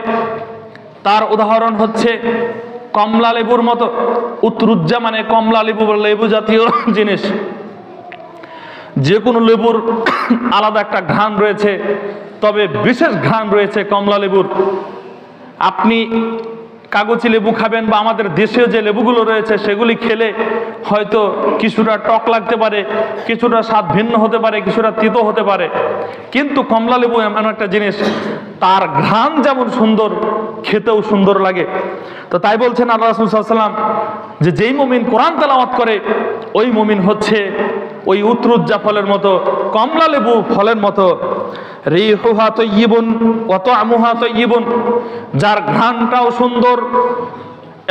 তার উদাহরণ হচ্ছে কমলা লেবুর মতো। উতরুজ্জা মানে কমলা লেবু, লেবু জাতীয় জিনিস। যে কোনো লেবুর আলাদা একটা ঘ্রাণ রয়েছে, তবে বিশেষ ঘ্রাণ রয়েছে কমলা লেবুর। আপনি কাগজি লেবু খাবেন বা আমাদের দেশীয় যে লেবুগুলো রয়েছে সেগুলি খেলে হয়তো কিছুটা টক লাগতে পারে, কিছুটা স্বাদ ভিন্ন হতে পারে, কিছুটা তিতো হতে পারে, কিন্তু কমলা লেবু এমন একটা জিনিস, তার ঘ্রাণ যেমন সুন্দর, খেতেও সুন্দর লাগে। তো তাই বলছেন আল্লাহ রাসূল সাল্লাল্লাহু আলাইহি ওয়াসাল্লাম যে যেই মুমিন কোরআন তেলাওয়াত করে ওই মুমিন হচ্ছে ওই উতরুজ্জা ফলের মতো, কমলা লেবু ফলের মতো। রিহুহা তাইয়িবুন ওয়া তা'মুহা তাইয়িবুন, যার ঘ্রাণটাও সুন্দর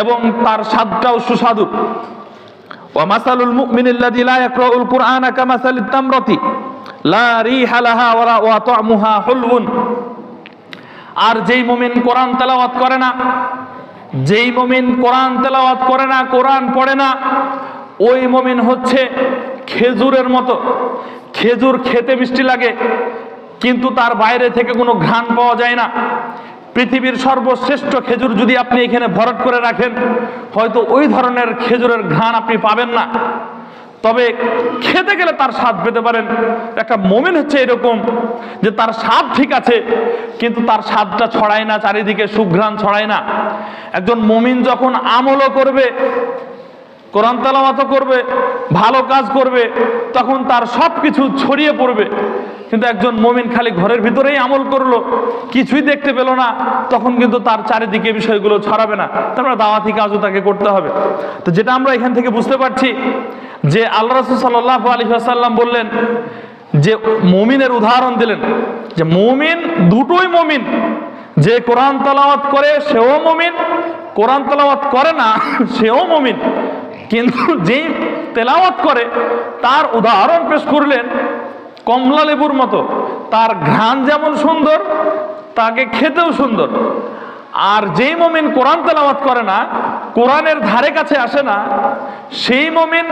এবং তার স্বাদটাও সুস্বাদু। ওয়া মাসালুল মুমিনিল্লাযী লা ইয়াকরাউল কুরআনা কামাসালিত তামরাতি লা রিহা লাহা ওয়া তা'মুহা হুলউন। আর যেই মুমিন কোরআন তেলাওয়াত করে না, যেই মুমিন কোরআন তেলাওয়াত করে না, কোরআন পড়ে না, ওই মুমিন হচ্ছে খেজুরের মতো। খেজুর খেতে মিষ্টি লাগে, কিন্তু তার বাইরে থেকে কোনো ঘ্রাণ পাওয়া যায় না। পৃথিবীর সর্বশ্রেষ্ঠ খেজুর যদি আপনি এখানে ভরাট করে রাখেন, হয়তো ওই ধরনের খেজুরের ঘ্রাণ আপনি পাবেন না, তবে খেতে গেলে তার স্বাদ পেতে পারেন। একটা মুমিন হচ্ছে এরকম যে তার স্বাদ ঠিক আছে, কিন্তু তার স্বাদটা ছড়ায় না, চারিদিকে সুঘ্রাণ ছড়ায় না। একজন মুমিন যখন আমলও করবে, কোরআন তেলাওয়াতও করবে, ভালো কাজ করবে, তখন তার সব কিছু ছড়িয়ে পড়বে। কিন্তু একজন মুমিন খালি ঘরের ভিতরেই আমল করলো, কিছুই দেখতে পেল না, তখন কিন্তু তার চারিদিকে বিষয়গুলো ছড়াবে না। তারপরে দাওয়াতি কাজও তাকে করতে হবে। তো যেটা আমরা এখান থেকে বুঝতে পারছি যে আল্লাহ রাসূল সাল্লাল্লাহু আলাইহি ওয়াসাল্লাম বললেন যে মুমিনের উদাহরণ দিলেন যে মুমিন দুটোই মুমিন, যে কোরআন তেলাওয়াত করে সেও মুমিন, কোরআন তেলাওয়াত করে না সেও মুমিন। কিন্তু যেই তেলাওয়াত করে তার উদাহরণ পেশ করলেন কমলা লেবুর মতো, তার ঘ্রাণ যেমন সুন্দর, তাকে খেতেও সুন্দর। আর যেই মুমিন কোরআন তেলাওয়াত করে না, কোরআনের ধারে কাছে আসে না, সেই মুমিন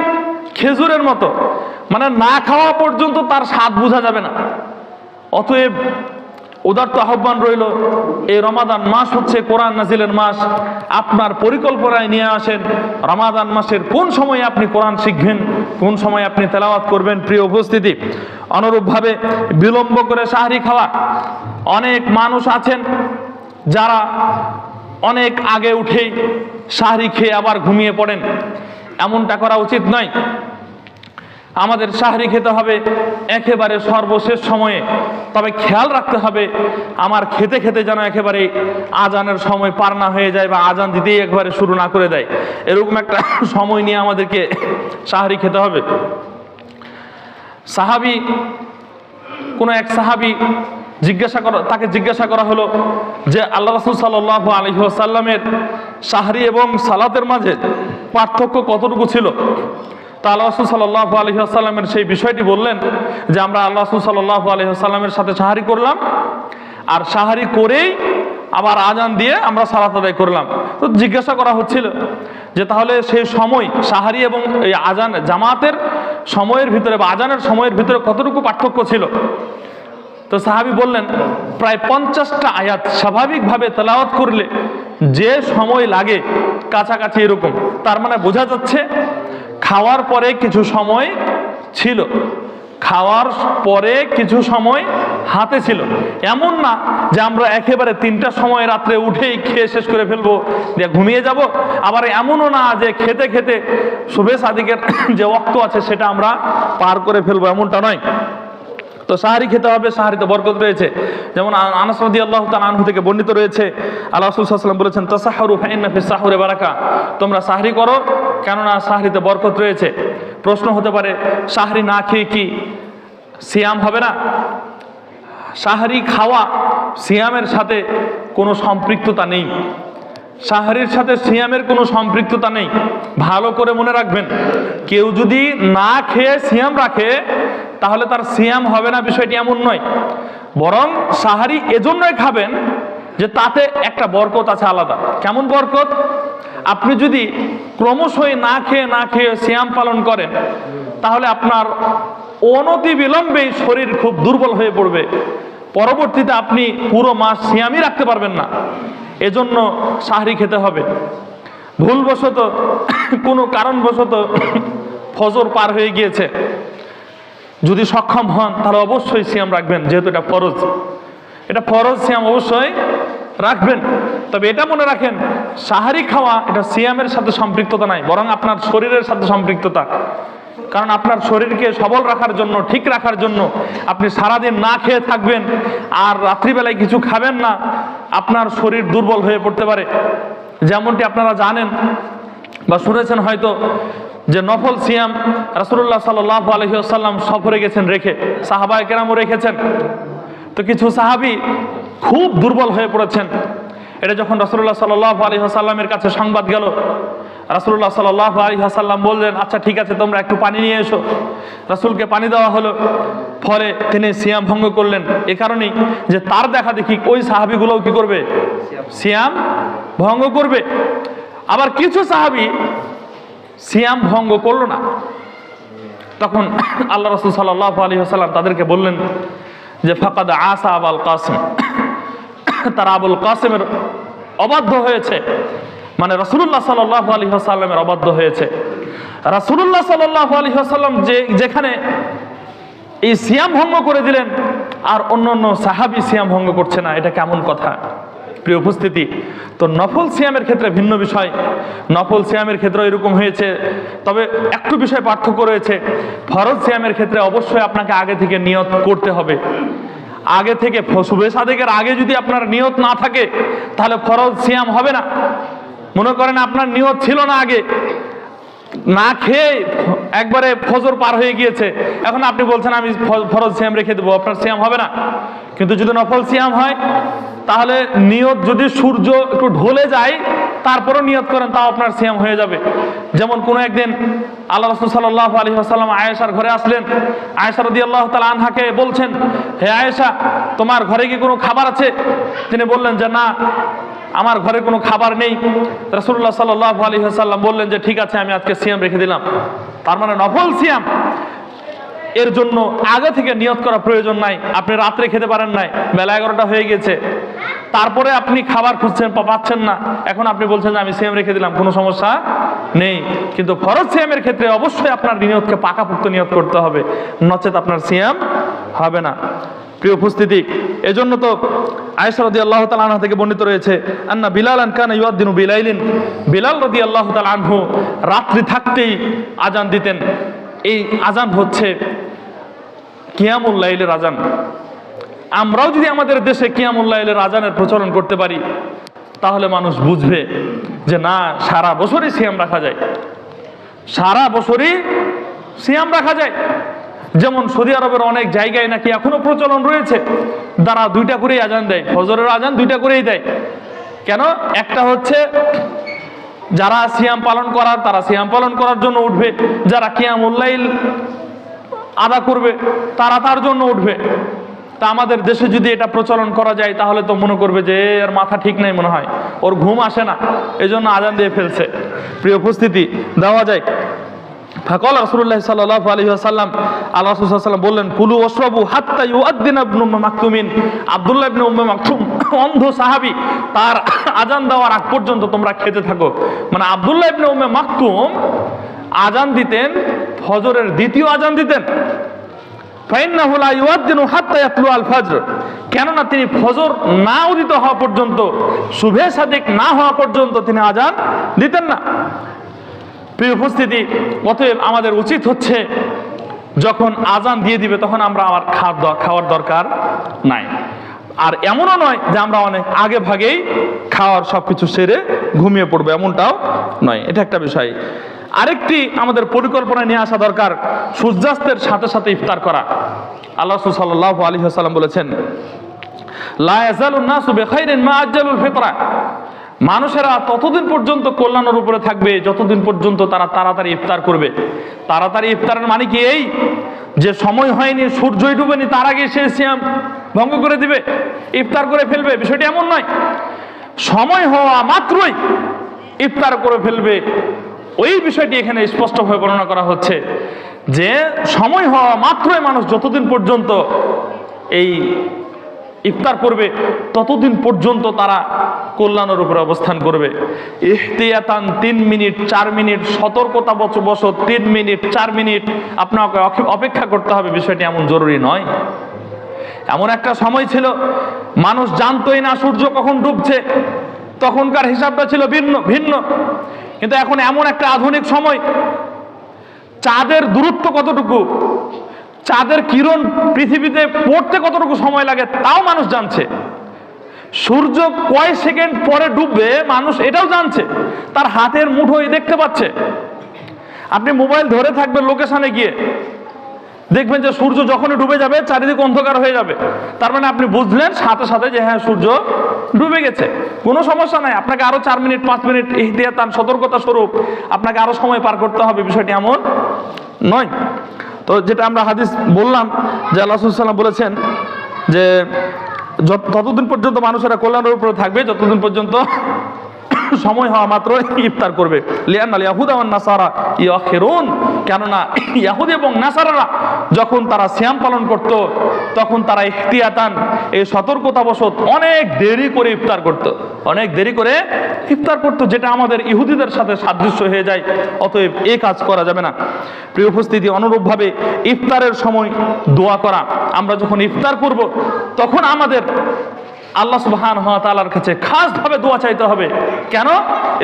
খেজুরের মতো, মানে না খাওয়া পর্যন্ত তার স্বাদ বোঝা যাবে না। অতএব উদারত আহ্বান রইল, এই রমাদান মাস হচ্ছে কোরআন নাজিলের মাস। আপনার পরিকল্পনায় নিয়ে আসেন রমাদান মাসের কোন সময় আপনি কোরআন শিখবেন, কোন সময় আপনি তেলাওয়াত করবেন। প্রিয় উপস্থিতি, অনুরূপভাবে বিলম্ব করে সাহরি খাওয়া। অনেক মানুষ আছেন যারা অনেক আগে উঠেই সাহরি খেয়ে আবার ঘুমিয়ে পড়েন। এমনটা করা উচিত নয়। আমাদের সাহরি খেতে হবে একেবারে সর্বশেষ সময়ে। তবে খেয়াল রাখতে হবে আমার খেতে খেতে যেন একেবারে আজানের সময় পার না হয়ে যায়, বা আজান দিতেই একবারে শুরু না করে দেয়। এরকম একটা সময় নিয়ে আমাদেরকে সাহরি খেতে হবে। সাহাবী, কোনো এক সাহাবী তাকে জিজ্ঞাসা করা হলো যে আল্লাহ রাসূল সাল্লাল্লাহু আলাইহি ওয়াসাল্লামের সাহরি এবং সালাতের মাঝে পার্থক্য কতটুকু ছিল। তা আল্লাহ রাসূল সাল্লাল্লাহু আলাইহি ওয়াসাল্লামের সেই বিষয়টি বললেন যে আমরা আল্লাহ রাসূল সাল্লাল্লাহু আলাইহি ওয়াসাল্লামের সাথে সাহরি করলাম, আর সাহরি করেই আবার আজান দিয়ে আমরা সালাত আদায় করলাম। তো জিজ্ঞাসা করা হচ্ছিল যে তাহলে সেই সময় সাহরি এবং এই আজান জামাতের সময়ের ভিতরে বা আজানের সময়ের ভিতরে কতটুকু পার্থক্য ছিল। তো সাহাবী বললেন প্রায় 50টা আয়াত স্বাভাবিকভাবে তেলাওয়াত করলে যে সময় লাগে কাছাকাছি এরকম। তার মানে বোঝা যাচ্ছে খাওয়ার পরে কিছু সময় ছিল, খাওয়ার পরে কিছু সময় হাতে ছিল। এমন না যে আমরা একেবারে 3টার সময় রাত্রে উঠেই খেয়ে শেষ করে ফেলবো, দিয়ে ঘুমিয়ে যাব। আবার এমনও না যে খেতে খেতে শুভে সাদিকের যে ওয়াক্ত আছে সেটা আমরা পার করে ফেলবো, এমনটা নয়। তো সাহারি খেতে হবে, সাহারিতে বরকত রয়েছে। যেমন আনাস রাদিয়াল্লাহু তাআলা আনহু থেকে বর্ণিত রয়েছে আল্লাহ রাসূল সাল্লাল্লাহু আলাইহি ওয়াসাল্লাম বলেছেন তাসাহহারু ফাইন্না ফিস সাহুরি বারাকা, তোমরা সাহরি করো কেননা সাহরিতে বরকত রয়েছে। প্রশ্ন হতে পারে সাহরি না খেয়ে কি সিয়াম হবে না? সাহরি খাওয়া সিয়ামের সাথে কোনো সম্পৃক্ততা নেই। সাহরির সাথে সিয়ামের কোনো সম্পৃক্ততা নেই। ভালো করে মনে রাখবেন, কেউ যদি না খেয়ে সিয়াম রাখে তাহলে তার সিয়াম হবে না, বিষয়টি এমন নয়। বরং সাহারি এজন্যই খাবেন যে তাতে একটা বরকত আছে আলাদা। কেমন বরকত? আপনি যদি ক্রমশই না খেয়ে সিয়াম পালন করেন তাহলে আপনার অনতি বিলম্বেই শরীর খুব দুর্বল হয়ে পড়বে। পরবর্তীতে আপনি পুরো মাস সিয়ামই রাখতে পারবেন না। এজন্য সাহরি খেতে হবে। ভুলবশত কোনো কারণবশত ফজর পার হয়ে গিয়েছে, যদি সক্ষম হন তাহলে অবশ্যই সিয়াম রাখবেন, যেহেতু এটা ফরজ। এটা ফরজ, সিয়াম অবশ্যই রাখবেন। তবে এটা মনে রাখেন, সাহারি খাওয়া এটা সিয়ামের সাথে সম্পৃক্ততা নাই, বরং আপনার শরীরের সাথে সম্পৃক্ততা। কারণ আপনার শরীরকে সবল রাখার জন্য, ঠিক রাখার জন্য আপনি সারাদিন না খেয়ে থাকবেন আর রাত্রিবেলায় কিছু খাবেন না, আপনার শরীর দুর্বল হয়ে পড়তে পারে। যেমনটি আপনারা জানেন বা শুনেছেন হয়তো যে নফল সিয়াম রাসূলুল্লাহ সাল্লাল্লাহু আলাইহি ওয়াসাল্লাম সফরে গেছেন রেখে, সাহাবায়ে কেরামও রেখেছেন। তো কিছু সাহাবী খুব দুর্বল হয়ে পড়েছেন। এটা যখন রাসূলুল্লাহ সাল্লাল্লাহু আলাইহি ওয়াসাল্লামের কাছে সংবাদ গেল, রাসূলুল্লাহ সাল্লাল্লাহু আলাইহি ওয়াসাল্লাম বললেন, আচ্ছা ঠিক আছে, তোমরা একটু পানি নিয়ে এসো। রাসূলকে পানি দেওয়া হলো, ফলে তিনি সিয়াম ভঙ্গ করলেন। এ কারণেই যে তার দেখা দেখি ওই সাহাবীগুলোও কি করবে? সিয়াম ভঙ্গ করবে। আবার কিছু সাহাবী সিয়াম ভঙ্গ করলো না। তখন আল্লাহ রাসূল সাল্লাল্লাহু আলাইহি ওয়াসাল্লাম তাদেরকে বললেন যে ফাকাদ আসা আবুল কাসিম, তারা আবুল কাসিমের অবাধ্য হয়েছে, মানে রাসূলুল্লাহ সাল্লাল্লাহু আলাইহি ওয়াসাল্লামের অবাধ্য হয়েছে। রাসূলুল্লাহ সাল্লাল্লাহু আলাইহি ওয়াসাল্লাম যেখানে এই সিয়াম ভঙ্গ করে দিলেন আর অন্য সাহাবী সিয়াম ভঙ্গ করছে না, এটা কেমন কথা? প্রিয় উপস্থিতি, তো নফল সিয়ামের ক্ষেত্রে ভিন্ন বিষয়। নফল সিয়ামের ক্ষেত্রে এরকম হয়েছে, তবে একটু বিষয় পার্থক্য রয়েছে। ফরজ সিয়ামের ক্ষেত্রে অবশ্যই আপনাকে আগে থেকে নিয়ত করতে হবে। আগে থেকে শুভে সাদেকের আগে যদি আপনার নিয়ত না থাকে তাহলে ফরজ সিয়াম হবে না। মনে করেন আপনার নিয়ত ছিল না, আগে না খেয়ে একবারে ফজর পার হয়ে গিয়েছে, এখন আপনি বলছেন আমি ফরজ সিয়াম রেখে দেবো, আপনার সিয়াম হবে না। কিন্তু যদি নফল সিয়াম হয় তাহলে নিয়ত যদি সূর্য একটু ঢলে যায় তারপরও নিয়ত করেন, তাও আপনার সিয়াম হয়ে যাবে। যেমন কোনো একদিন আল্লাহ রাসূল সাল্লাল্লাহু আলাইহি ওয়াসাল্লাম আয়েশার ঘরে আসলেন। আয়েশা রাদিয়াল্লাহু তাআলা আনহাকে বলছেন, হে আয়েশা, তোমার ঘরে কি কোনো খাবার আছে? তিনি বললেন যে না, আমার ঘরে কোনো খাবার নেই। রাসূলুল্লাহ সাল্লাল্লাহু আলাইহি ওয়াসাল্লাম বললেন যে ঠিক আছে, আমি আজকে সিয়াম রেখে দিলাম। তার মানে নফল সিয়াম এর জন্য আগে থেকে নিয়ত করা প্রয়োজন নাই। আপনি রাত্রে খেতে পারেন নাই, বেলা 11টা হয়ে গেছে, তারপরে আপনি খাবার খুঁজছেন, পাচ্ছেন না, এখন আপনি বলছেন যে আমি সিয়াম রেখে দিলাম, কোনো সমস্যা নেই। কিন্তু ফরজ সিয়ামের ক্ষেত্রে অবশ্যই আপনার নিয়তকে পাকাপোক্ত নিয়ত করতে হবে, নচেত আপনার সিয়াম হবে না। প্রিয় উপস্থিতি, এজন্য তো আয়েশা রাদিয়াল্লাহু তাআলা আনহা থেকে বর্ণিত রয়েছে, আন্না বিলালান কানা ইউআদ্দিনু বিলাইলিন, বিলাল রাদিয়াল্লাহু তাআলা আনহু রাত্রি থাকতেই আজান দিতেন। এই আজান হচ্ছে কিয়ামুল লাইলের আজান। আমরাও যদি আমাদের দেশে কিয়ামুল লাইলের আজানের প্রচলন করতে পারি তাহলে মানুষ বুঝবে যে না, সারা বছরই সিয়াম রাখা যায়, সারা বছরই সিয়াম রাখা যায়। যেমন সৌদি আরবের অনেক জায়গায় নাকি এখনো প্রচলন রয়েছে, তারা 2টা করেই আজান দেয়, ফজরের আজান 2টা করেই দেয়। কেন? একটা হচ্ছে যারা সিয়াম পালন করার তারা সিয়াম পালন করার জন্য উঠবে, যারা কিয়ামুল লাইল আদা করবে তারা তার জন্য উঠবে। তা আমাদের দেশে যদি এটা প্রচলন করা যায় তাহলে তো মনে করবে যে এর মাথা ঠিক নেই, মনে হয় ওর ঘুম আসে না, এজন্য আজান দিয়ে ফেলছে। প্রিয় উপস্থিতি, দেওয়া যায়। ফাকাল রাসূলুল্লাহ সাল্লাল্লাহু আলাইহি ওয়াসাল্লাম, আল্লাহ রাসূল সাল্লাল্লাহু আলাইহি ওয়াসাল্লাম বললেন, কুলু ওয়াশরাবু হাত্তা ইউআদ্দিনা ইবনু উম্মে মাকতুমিন। আব্দুল্লাহ ইবনে উম্মে মাকতুম অন্ধ সাহাবী, তার আজান দেওয়ার আগ পর্যন্ত তোমরা খেতে থাকো। মানে আব্দুল্লাহ ইবনে উম্মে মাকতুম আজান দিতেন, ফজরের দ্বিতীয় আজান দিতেন। ফাইন্নাহু লা ইউআদ্দিনু হাত্তা ইয়াতলু আল ফজর, কেননা তিনি ফজর না উদিত হওয়া পর্যন্ত, শুভে সাদেক না হওয়া পর্যন্ত তিনি আজান দিতেন না। প্রিয় উপস্থিতি, অতএব আমাদের উচিত হচ্ছে যখন আজান দিয়ে দিবে তখন আমরা আবার খাওয়ার দরকার নাই। আর এমনও নয় যে আমরা অনেক আগে ভাগেই খাওয়ার সবকিছু সেরে ঘুমিয়ে পড়বো, এমনটাও নয়। এটা একটা বিষয়। আরেকটি আমাদের পরিকল্পনা নিয়ে আসা দরকার, সূর্যাস্তের সাথে সাথে ইফতার করা। আল্লাহ রাসূল সাল্লাল্লাহু আলাইহি ওয়াসাল্লাম বলেছেন, লা ইয়াজালুন নাসু বিখাইরিন মা আজ্জালুল ফিতরা, মানুষেরা ততদিন পর্যন্ত কল্যাণের উপরে থাকবে যতদিন পর্যন্ত তারা তাড়াতাড়ি ইফতার করবে। তাড়াতাড়ি ইফতারের মানে কি এই যে সময় হয়নি, সূর্যই ডুবেনি, তার আগে সে সিয়াম ভঙ্গ করে দিবে, ইফতার করে ফেলবে, বিষয়টি এমন নয়। সময় হওয়া মাত্রই ইফতার করে ফেলবে, ওই বিষয়টি এখানে স্পষ্টভাবে বর্ণনা করা হচ্ছে যে সময় হওয়া মাত্রই মানুষ যতদিন পর্যন্ত এই ইফতার করবে ততদিন পর্যন্ত তারা কল্যাণের উপরে অবস্থান করবে। ইহতিয়াতান 3 মিনিট 4 মিনিট, সতর্কতা বশত 3 মিনিট 4 মিনিট আপনাকে অপেক্ষা করতে হবে, বিষয়টি এমন জরুরি নয়। এমন একটা সময় ছিল মানুষ জানতোই না সূর্য কখন ডুবছে, তখনকার হিসাবটা ছিল ভিন্ন। কিন্তু এখন এমন একটা আধুনিক সময়, চাঁদের দূরত্ব কতটুকু, চাঁদের কিরণ পৃথিবীতে পড়তে কতটুকু সময় লাগে তাও মানুষ জানছে। সূর্য কয় সেকেন্ড পরে ডুববে মানুষ এটাও জানছে, তার হাতের মুঠোয় দেখতে পাচ্ছে। আপনি মোবাইল ধরে থাকবেন লোকেশনে গিয়ে, দেখবেন যে সূর্য যখনই ডুবে যাবে চারিদিক অন্ধকার হয়ে যাবে, তার মানে আপনি বুঝলেন সাথে সাথে যে হ্যাঁ সূর্য ডুবে গেছে। কোনো সমস্যা নাই, আপনাকে আরো 4 মিনিট 5 মিনিট ইহতিয়াতান সতর্কতা স্বরূপ আপনাকে আরো সময় পার করতে হবে, বিষয়টি এমন নয়। তো যেটা আমরা হাদিস বললাম যে আল্লাহ রাসূল সাল্লাল্লাহু আলাইহি ওয়াসাল্লাম বলেছেন যে ততদিন পর্যন্ত মানুষেরা কল্যাণের উপরে থাকবে যতদিন পর্যন্ত সময় হওয়া মাত্র ইফতার করবে। লিআন্নাল ইয়াহুদা ওয়ান নাসারা ইয়াখিরুন, কেননা ইহুদি এবং নাসারারা যখন তারা সিয়াম পালন করত তখন তারা ইহতিয়াতান এই সতর্কতাবশত অনেক দেরি করে ইফতার করত, অনেক দেরি করে ইফতার করত, যেটা আমাদের ইহুদিদের সাথে সাদৃশ্য হয়ে যায়। অতএব এই কাজ করা যাবে না। প্রিয় উপস্থিতি, অনুরূপভাবে ইফতারের সময় দোয়া করা, আমরা যখন ইফতার করব তখন আমাদের আল্লাহ সুবহানাহু ওয়া তাআলার কাছে খাসভাবে দোয়া চাইতে হবে। কেন?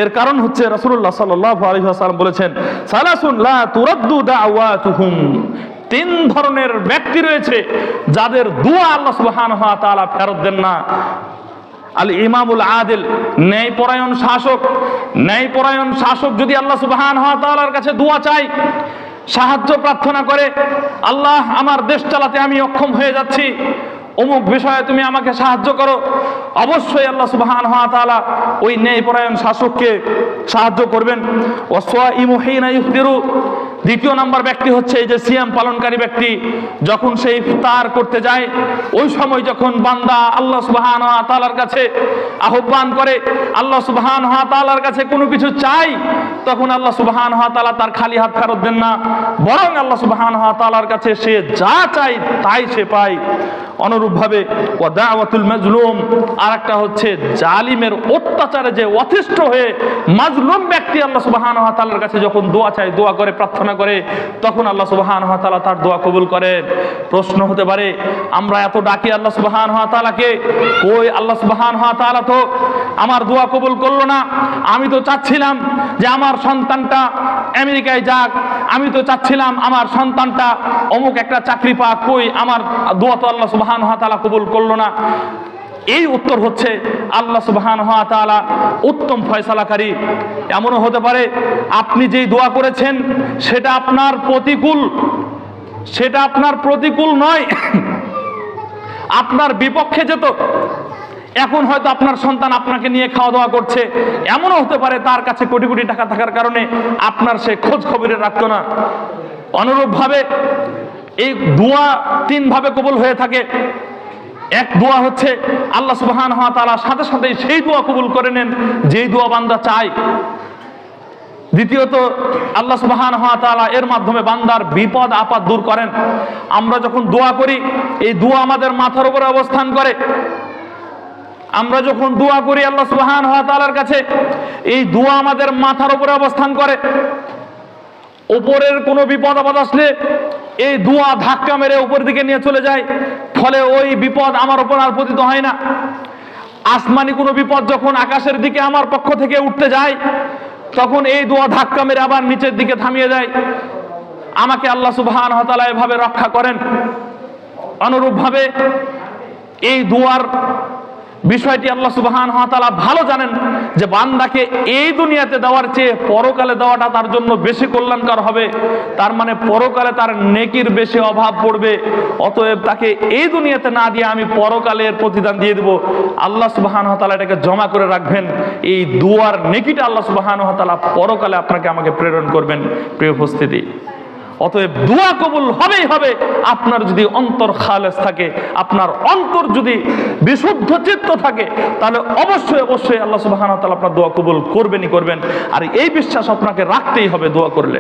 এর কারণ হচ্ছে রাসূলুল্লাহ সাল্লাল্লাহু আলাইহি ওয়াসাল্লাম বলেছেন, সালাসুন লা তুরাদ্দু দাওয়াতুহুম, 3 ধরনের ব্যক্তি রয়েছে যাদের দোয়া আল্লাহ সুবহানাহু ওয়া তাআলা ফেরত দেন না। আল ইমামুল আদিল, ন্যায়পরায়ণ শাসক, ন্যায়পরায়ণ শাসক যদি আল্লাহ সুবহানাহু ওয়া তাআলার কাছে দোয়া চায়, সাহায্য প্রার্থনা করে, আল্লাহ আমার দেশ চালাতে আমি অক্ষম হয়ে যাচ্ছি, অমুক বিষয়ে তুমি আমাকে সাহায্য করো, অবশ্যই আল্লাহ সুবহানাহু ওয়া তাআলা ওই ন্যায়পরায়ণ শাসককে সাহায্য করবেন। ওয়াসাইমু হিনা ইফতিরু, দ্বিতীয় নাম্বার ব্যক্তি হচ্ছে এই যে সিয়াম পালনকারী ব্যক্তি, যখন সে ইফতার করতে যায় ওই সময় যখন বান্দা আল্লাহ সুবহানাহু ওয়া তাআলার কাছে আহ্বান করে, আল্লাহ সুবহানাহু ওয়া তাআলার কাছে কোনো কিছু চাই, তখন আল্লাহ সুবহানাহু ওয়া তাআলা তার খালি হাত ফেরত দেন না, বরং আল্লাহ সুবহানাহু ওয়া তাআলার কাছে সে যা চায় তাই সে পায়। অনুরূপভাবে ওয়া দাওয়াতুল মাজলুম, আরেকটা হচ্ছে জালিমের অত্যাচারে যে অতিষ্ঠ হয়ে মাজলুম ব্যক্তি আল্লাহ সুবহানাহু ওয়া তাআলার কাছে যখন দোয়া চায়, দোয়া করে, প্রার্থনা করে, তখন আল্লাহ সুবহানাহু ওয়া তাআলা তার দোয়া কবুল করেন। প্রশ্ন হতে পারে, আমরা এত ডাকি আল্লাহ সুবহানাহু ওয়া তাআলাকে, কই আল্লাহ সুবহানাহু ওয়া তাআলা তো আমার দোয়া কবুল করলো না। আমি তো চাচ্ছিলাম যে আমার সন্তানটা আমেরিকায় যাক, আমি তো চাচ্ছিলাম আমার সন্তানটা অমুক একটা চাকরি পাক, কই আমার দোয়া তো আল্লাহ সুবহানাহু ওয়া তাআলা কবুল করলো না। এই উত্তর হচ্ছে আল্লাহ সুবহানাহু ওয়া তাআলা উত্তম ফয়সালাকারী। এমনও হতে পারে আপনি যেই দোয়া করেছেন সেটা আপনার প্রতিকূল, সেটা আপনার প্রতিকূল নয়, আপনার বিপক্ষে যেত। এখন হয়তো আপনার সন্তান আপনাকে নিয়ে খাওয়া দাওয়া করছে, এমনও হতে পারে তার কাছে কোটি কোটি টাকা থাকার কারণে আপনার সে খোঁজ খবরে রাখতো না। অনুরূপভাবে এই দোয়া 3 ভাবে কবুল হয়ে থাকে। এক দোয়া হচ্ছে আল্লাহ সুবহানাহু ওয়া তাআলা সাথে সাথে সেই দোয়া কবুল করে নেন যেই দোয়া বান্দা চায়। দ্বিতীয়ত আল্লাহ সুবহানাহু ওয়া তাআলা এর মাধ্যমে বান্দার বিপদ আপদ দূর করেন। আমরা যখন দোয়া করি এই দোয়া আমাদের মাথার উপরে অবস্থান করে। আমরা যখন দোয়া করি আল্লাহ সুবহানাহু ওয়া তাআলার কাছে, এই দোয়া আমাদের মাথার উপরে অবস্থান করে। উপরের কোনো বিপদ আপদ আসলে এই দোয়া ধাক্কা মেরে উপর দিকে নিয়ে চলে যায়, ফলে ওই বিপদ আমার উপর আর পতিত হয় না। আসমানি কোনো বিপদ যখন আকাশের দিকে আমার পক্ষ থেকে উঠতে যায়, তখন এই দোয়া ধাক্কা মেরে আবার নিচের দিকে থামিয়ে দেয়। আমাকে আল্লাহ সুবহানাহু ওয়া তাআলা এভাবে রক্ষা করেন। অনুরূপভাবে এই দোয়ার বিষয়টি আল্লাহ সুবহানাহু ওয়া তাআলা ভালো জানেন যে বান্দাকে এই দুনিয়াতে দেওয়ার চেয়ে পরকালে দেওয়াটা তার জন্য বেশি কল্যাণকর হবে। তার মানে পরকালে তার নেকির বেশি অভাব পড়বে, অতএব তাকে এই দুনিয়াতে না দিয়ে আমি পরকালের প্রতিদান দিয়ে দেব। আল্লাহ সুবহানাহু ওয়া তাআলা এটাকে জমা করে রাখবেন। এই দুয়ার নেকিটা আল্লাহ সুবহানাহু ওয়া তাআলা পরকালে আপনাকে আমাকে প্রেরণ করবেন। প্রিয় উপস্থিতি, অতএব দোয়া কবুল হবেই হবে আপনার যদি অন্তর খালেস থাকে, আপনার অন্তর যদি বিশুদ্ধ চিত্ত থাকে, তাহলে অবশ্যই অবশ্যই আল্লাহ সুবহানাহু ওয়া তাআলা আপনার দোয়া কবুল করবেনই করবেন। আর এই বিশ্বাস আপনাকে রাখতেই হবে দোয়া করলে।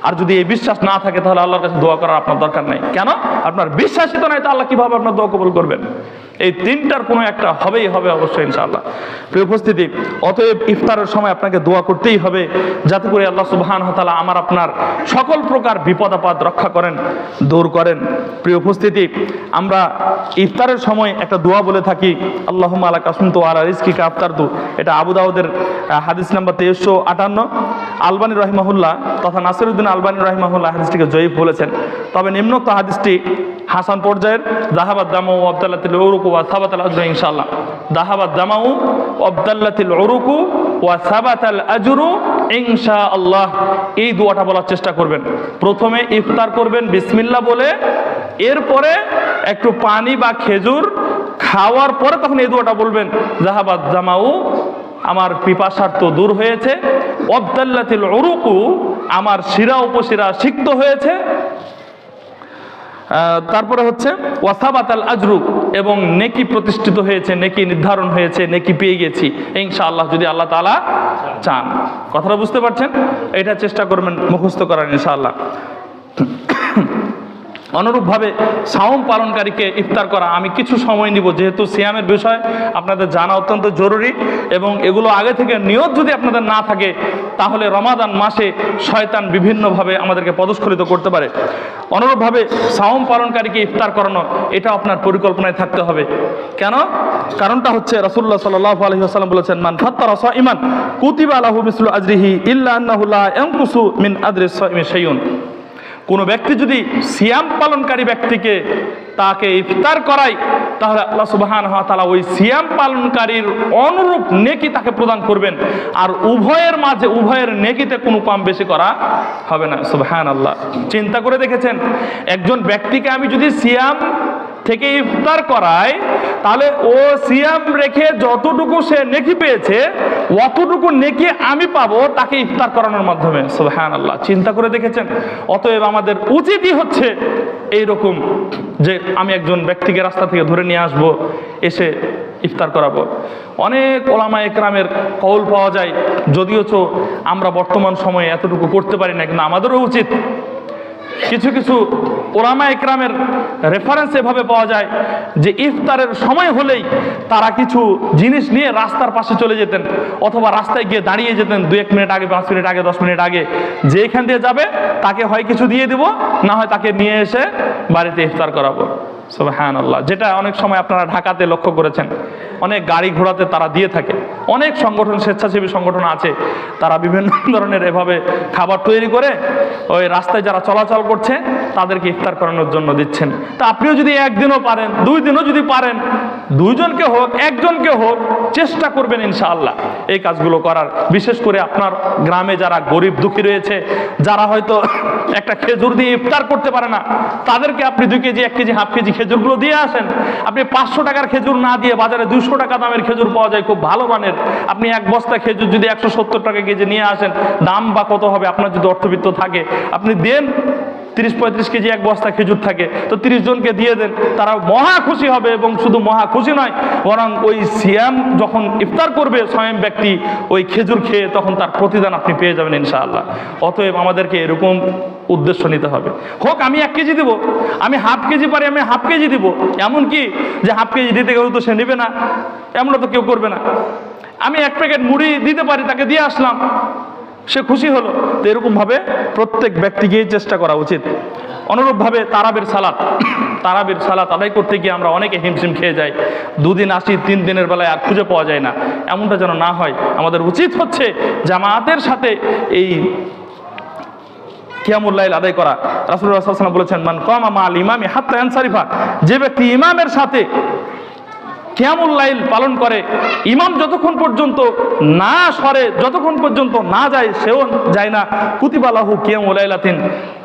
আর যদি এই বিশ্বাস না থাকে তাহলে আল্লাহর কাছে দোয়া করার আপনার দরকার নেই। কেন? আপনার বিশ্বাসই তো নাই, তো আল্লাহ কিভাবে আপনার দোয়া কবুল করবেন? এই 3টার কোনো একটা হবেই হবে অবশ্যই ইনশাআল্লাহ। প্রিয় উপস্থিতি, অতএব ইফতারের সময় আপনাকে দোয়া করতেই হবে যাতে করে আল্লাহ সুবহানাহু ওয়া তাআলা আমার আপনার সকল প্রকার বিপদ আপদ রক্ষা করেন, দূর করেন। প্রিয় উপস্থিতি, আমরা ইফতারের সময় একটা দোয়া বলে থাকি, আল্লাহুম্মা আলাকা সুমতু ওয়া আলা রিজকিকা আফতারতু। এটা আবু দাউদের হাদিস নাম্বার 2358। আলবানী রাহিমাহুল্লাহ তথা নাসিরউদ্দিন আলবানী রাহিমাহুল্লাহ হাদিসটিকে জয়ীফ বলেছেন, তবে নিম্নোক্ত হাদিসটি হাসান পর্যায়ের। যাহাবাদ দামু ওয়া আবদাল্লাতিল উরুকু ওয়া সাবাতাল আজরু ইনশাআল্লাহ। যাহাবাদ দামু ওয়া আবদাল্লাতিল উরুকু ওয়া সাবাতাল আজরু ইনশাআল্লাহ। এই দোয়াটা বলার চেষ্টা করবেন। প্রথমে ইফতার করবেন বিসমিল্লাহ বলে, এরপরে একটু পানি বা খেজুর খাওয়ার পরে তখন এই দোয়াটা বলবেন, যাহাবাত জামাউ, আমার পিপাসার তো দূর হয়েছে, ওয়াবদাল্লাতিল উরুকু, আমার শিরা উপশিরা সিক্ত হয়েছে, তারপরে হচ্ছে ওয়াসাবাতাল আজরু, এবং নেকি প্রতিষ্ঠিত হয়েছে, নেকি নির্ধারণ হয়েছে, নেকি পেয়ে গেছি ইনশাআল্লাহ, যদি আল্লাহ তাআলা চান। কথাটা বুঝতে পারছেন? এটা চেষ্টা করবেন মুখস্থ করার ইনশাআল্লাহ। অনুরূপভাবে সাওম পালনকারীকে ইফতার করা, আমি কিছু সময় নিব, যেহেতু সিয়ামের বিষয় আপনাদের জানা অত্যন্ত জরুরি, এবং এগুলো আগে থেকে নিয়ত যদি আপনাদের না থাকে তাহলে রমাদান মাসে শয়তান বিভিন্নভাবে আমাদেরকে পদস্খলিত করতে পারে। অনুরূপভাবে সাওম পালনকারীকে ইফতার করানো, এটা আপনার পরিকল্পনায় থাকতে হবে। কেন? কারণটা হচ্ছে রাসূলুল্লাহ সাল্লাল্লাহু আলাইহি ওয়াসাল্লাম বলেছেন, মান ফাত্তারা সাইমান কুতিবা লাহু মিসলু আজরিহি ইল্লা আন্নাহু লা ইয়ানকুসু মিন আজরিস সাইমি শাইউন। কোনো ব্যক্তি যদি সিয়াম পালনকারী ব্যক্তিকে তাকে ইফতার করায়, তাহলে আল্লাহ সুবহানাহু ওয়া তাআলা ওই সিয়াম পালনকারীর অনুরূপ নেকি তাকে প্রদান করবেন, আর উভয়ের মাঝে উভয়ের নেকিতে কোনো কম বেশি করা হবে না। সুবহানাল্লাহ। চিন্তা করে দেখেছেন, একজন ব্যক্তিকে আমি যদি সিয়াম থেকে ইফতার করাই, তাহলে ও সিয়াম রেখে যতটুকু সে নেকি পেয়েছে অতটুকু নেকি আমি পাবো তাকে ইফতার করানোর মাধ্যমে। সুবহানাল্লাহ। চিন্তা করে দেখেছেন? অতএব আমাদের উচিতই হচ্ছে এইরকম যে আমি একজন ব্যক্তিকে রাস্তা থেকে ধরে নিয়ে আসবো, এসে ইফতার করাবো। অনেক ওলামা একরামের কওল পাওয়া যায়, যদিও আমরা বর্তমান সময়ে এতটুকু করতে পারি না, কিন্তু আমাদেরও উচিত। কিছু কিছু ওলামা একরামের রেফারেন্স এভাবে পাওয়া যায় যে ইফতারের সময় হলেই তারা কিছু জিনিস নিয়ে রাস্তার পাশে চলে যেতেন, অথবা রাস্তায় গিয়ে দাঁড়িয়ে যেতেন 2-1 মিনিট আগে, 5 মিনিট আগে, 10 মিনিট আগে, যে এখান দিয়ে যাবে তাকে হয় কিছু দিয়ে দেব, না হয় তাকে নিয়ে এসে বাড়িতে ইফতার করাবো। সুবহানাল্লাহ। যেটা অনেক সময় আপনারা ঢাকাতে লক্ষ্য করেছেন, অনেক গাড়ি ঘোড়াতে তারা দিয়ে থাকে। অনেক সংগঠন, স্বেচ্ছাসেবী সংগঠন আছে, তারা বিভিন্ন ধরনের এভাবে খাবার তৈরি করে ওই রাস্তায় যারা চলাচল করছে তাদেরকে ইফতার করানোর জন্য দিচ্ছেন। তা আপনিও যদি একদিনও পারেন, 2 দিনও যদি পারেন, 2 জনকে হোক, 1 জনকে হোক, চেষ্টা করবেন ইনশাআল্লাহ এই কাজগুলো করার। বিশেষ করে আপনার গ্রামে যারা গরিব দুঃখী রয়েছে, যারা হয়তো একটা খেজুর দিয়ে ইফতার করতে পারে না, তাদেরকে আপনি 2 কেজি, 1 কেজি, হাফ কেজি খেজুরগুলো দিয়ে আসেন। আপনি 500 টাকার খেজুর না দিয়ে বাজারে 200 টাকা দামের খেজুর পাওয়া যায়, খুব ভালো মানের। আপনি 1 বস্তা খেজুর যদি 170 টাকা কেজি নিয়ে আসেন, দাম বা কত হবে, আপনার যদি অর্থবিত্ত থাকে আপনি দেন। 30-35 কেজি 1 বস্তা খেজুর থাকে, তো 30 জনকে দিয়ে দেন, তারা মহা খুশি হবে। এবং শুধু মহা খুশি নয়, বরং ওই সিয়াম যখন ইফতার করবে স্বয়ং ব্যক্তি ওই খেজুর খেয়ে, তখন তার প্রতিদান আপনি পেয়ে যাবেন ইনশাআল্লাহ। অতএব আমাদেরকে এরকম উদ্দেশ্য নিতে হবে। হোক আমি 1 কেজি দিব, আমি হাফ কেজি পারি, আমি হাফ কেজি দিব। এমন কি যে হাফ কেজি দিতে গেলে তো সে নেবে না, এমনও তো কেউ করবে না। আমি 1 প্যাকেট মুড়ি দিতে পারি, তাকে দিয়ে আসলাম, সে খুশি হলো। তো এরকমভাবে প্রত্যেক ব্যক্তিকেই চেষ্টা করা উচিত। অনুরূপভাবে তারাবির সালাত আদায় করতে গিয়ে আমরা অনেকে হিমশিম খেয়ে যাই। 2 দিন আসি, 3 দিনের বেলায় আর খুঁজে পাওয়া যায় না। এমনটা যেন না হয়। আমাদের উচিত হচ্ছে জামাতের সাথে এই কিয়ামুল লাইল আদায় করা। রাসূলুল্লাহ সাল্লাল্লাহু আলাইহি ওয়াসাল্লাম বলেছেন, মান কামা মা'আল ইমামি হাত্তা ইয়ানসারিফা, যে ব্যক্তি ইমামের সাথে কিয়ামুল লাইল পালন করে, ইমাম যতক্ষণ পর্যন্ত না সরে, যতক্ষণ পর্যন্ত না যায়, সেও যায় না, কুতিবা লাহু কিয়ামুল লাইলাতিন,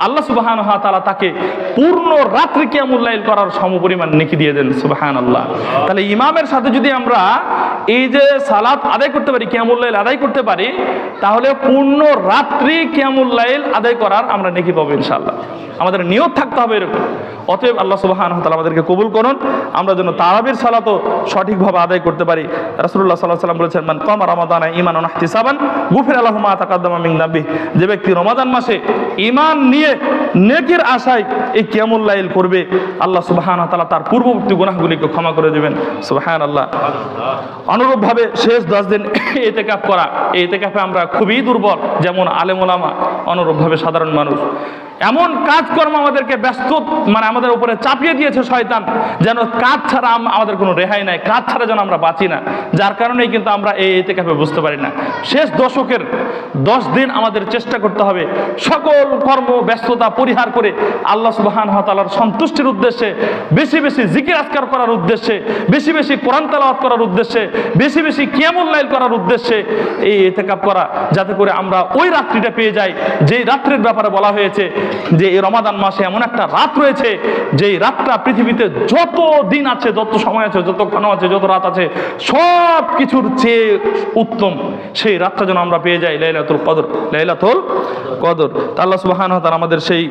আল্লাহ সুবহানাহু ওয়া তাআলা তাকে পূর্ণ রাত্রি কিয়ামুল লাইল করার সমপরিমাণ নেকি দিয়ে দেন। সুবহানাল্লাহ। তাহলে ইমামের সাথে যদি আমরা এই যে সালাত আদায় করতে পারি, কিয়ামুল লাইল আদায় করতে পারি, তাহলে পূর্ণ রাত্রি কিয়ামুল লাইল আদায় করার আমরা নেকি পাবো ইনশাআল্লাহ। আমাদের নিয়ত থাকতে হবে এরকম। অতএব আল্লাহ সুবহানাহু ওয়া তাআলা আমাদেরকে কবুল করুন, আমরা যেন তারাবির সালাতও সঠিকভাবে আদায় করতে পারি। রাসূলুল্লাহ সাল্লাল্লাহু আলাইহি ওয়াসাল্লাম বলেছেন, মান কামা রমাদানা ঈমানান ওয়া ইহতিসাবান গুফিরা লাহু মা তাকাদ্দামা মিন যামবিহি, যে ব্যক্তি রমাদান মাসে ঈমান নিয়ে নেকির আশায় এই কিয়ামুল লাইল করবে, আল্লাহ সুবহানাহু ওয়া তাআলা তার পূর্ববর্তী গুনাহগুলিকে ক্ষমা করে দেবেন। সুবহানাল্লাহ। অনুরূপভাবে শেষ 10 দিন ইতিকাফ করা, এই ইতিকাফে আমরা খুবই দুর্বল, যেমন আলেম ওলামা, অনুরূপভাবে সাধারণ মানুষ। এমন কাজকর্ম আমাদেরকে ব্যস্ত আমাদের উপরে চাপিয়ে দিয়েছে শয়তান, যেন কাজ ছাড়া আমাদের কোনো রেহাই নাই, কাজ ছাড়া যেন আমরা বাঁচি না। যার কারণেই কিন্তু আমরা এই ইতিকাফে বুঝতে পারি না। শেষ দশকের 10 দিন আমাদের চেষ্টা করতে হবে সকল কর্ম ব্যস্ততা পরিহার করে আল্লাহ সুবহানাহু ওয়া তাআলার সন্তুষ্টির উদ্দেশ্যে, বেশি বেশি জিকির আজকার করার উদ্দেশ্যে, বেশি বেশি কোরআন তেলাওয়াত করার উদ্দেশ্যে, বেশি বেশি কিয়ামুল লাইল করার উদ্দেশ্যে এই ইতিকাফ করা, যাতে করে আমরা ওই রাত্রিটা পেয়ে যাই যেই রাত্রির ব্যাপারে বলা হয়েছে যে এই রমাদান মাসে এমন একটা রাত রয়েছে যেই রাতটা পৃথিবীতে যত দিন আছে, যত সময় আছে, যত ক্ষণ আছে, যত রাত আছে, সব কিছুর চেয়ে উত্তম সেই রাতটা যেন আমরা পেয়ে যাই, লাইলাতুল কদর। লাইলাতুল কদর। আল্লাহ সুবহানাহু ওয়া তাআলা আমাদের সেই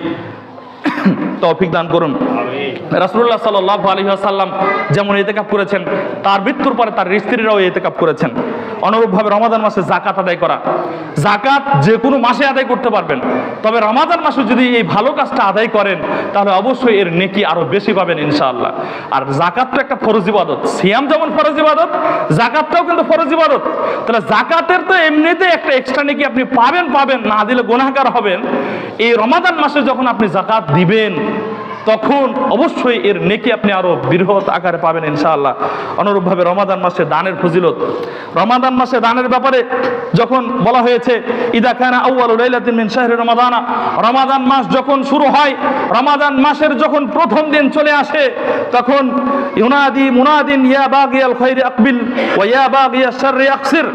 তৌফিক দান করুন। রাসূলুল্লাহ সাল্লাল্লাহু আলাইহি ওয়াসাল্লাম যেমন ইতিকাফ করেছেন, তার মৃত্যুর পরে তার স্ত্রীরাও ইতিকাফ করেছেন। অনুরূপভাবে রমাদান মাসে যাকাত আদায় করা, যাকাত যে কোনো মাসে আদায় করতে পারবেন, তবে রমাদান মাসে যদি এই ভালো কাজটা আদায় করেন তাহলে অবশ্যই এর নেকি আরো বেশি পাবেন ইনশাআল্লাহ। আর যাকাত তো একটা ফরজ ইবাদত, সিয়াম যেমন ফরজ ইবাদত, যাকাতটাও কিন্তু ফরজ ইবাদত। তাহলে যাকাতের তো এমনিতেই একটা এক্সট্রা নেকি আপনি পাবেন, না দিলে গুনাহগার হবেন। এই রমাদান মাসে যখন আপনি যাকাত দিবেন তখন অবশ্যই এর নেকি আপনি আরো বৃহৎ আকারে পাবেন ইনশাআল্লাহ। অনুরূপভাবে রমাদান মাসে দানের ফজিলত, রমাদান মাসে দানের ব্যাপারে যখন বলা হয়েছে ইদা কানা আউয়ালু লাইলাতিন মিন শাহরি রমাদানা, রমাদান মাস যখন শুরু হয়, রমাদান মাসের যখন প্রথম দিন চলে আসে, তখন ইউনাদি মুনাদিন ইয়া বাগিয়াল খায়রি আকবিল ওয়া ইয়া বাগিয়াশ শাররি আকসির।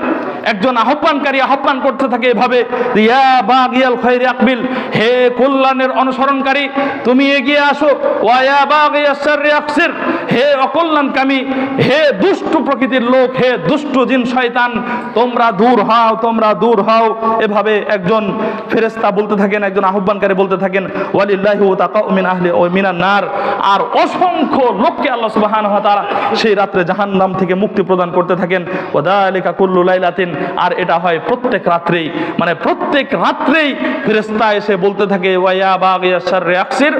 একজন আহ্বানকারী আহ্বান করতে থাকে এভাবে, ইয়া বাগিয়াল খায়রি আকবিল, হে কল্যাণের অনুসরণকারী তুমি এগিয়ে আসো, ওয়া ইয়া বাগিয়াশ শাররি আকসির, হে অকল্যাণকামী, হে দুষ্ট প্রকৃতির লোক, হে দুষ্ট জিন শয়তান, তোমরা দূর হও, তোমরা দূর হও। এভাবে একজন ফেরেশতা বলতে থাকেন, একজন আহ্বানকারী বলতে থাকেন, ওয়ালিল্লাহি ওয়াতাকাউ মিন আহলি ওয়া মিনান নার। আর অসংখ্য লোককে আল্লাহ সুবহানাহু ওয়া তাআলা সেই রাত্রে জাহান্নাম থেকে মুক্তি প্রদান করতে থাকেন। ওয়াদালিকা কুল্লু লাইলাতিন, আর এটা হয় প্রত্যেক রাত্রেই, প্রত্যেক রাত্রেই ফেরেশতা এসে বলতে থাকে ওয়া ইয়া বাগিয়াশ শাররি আকসির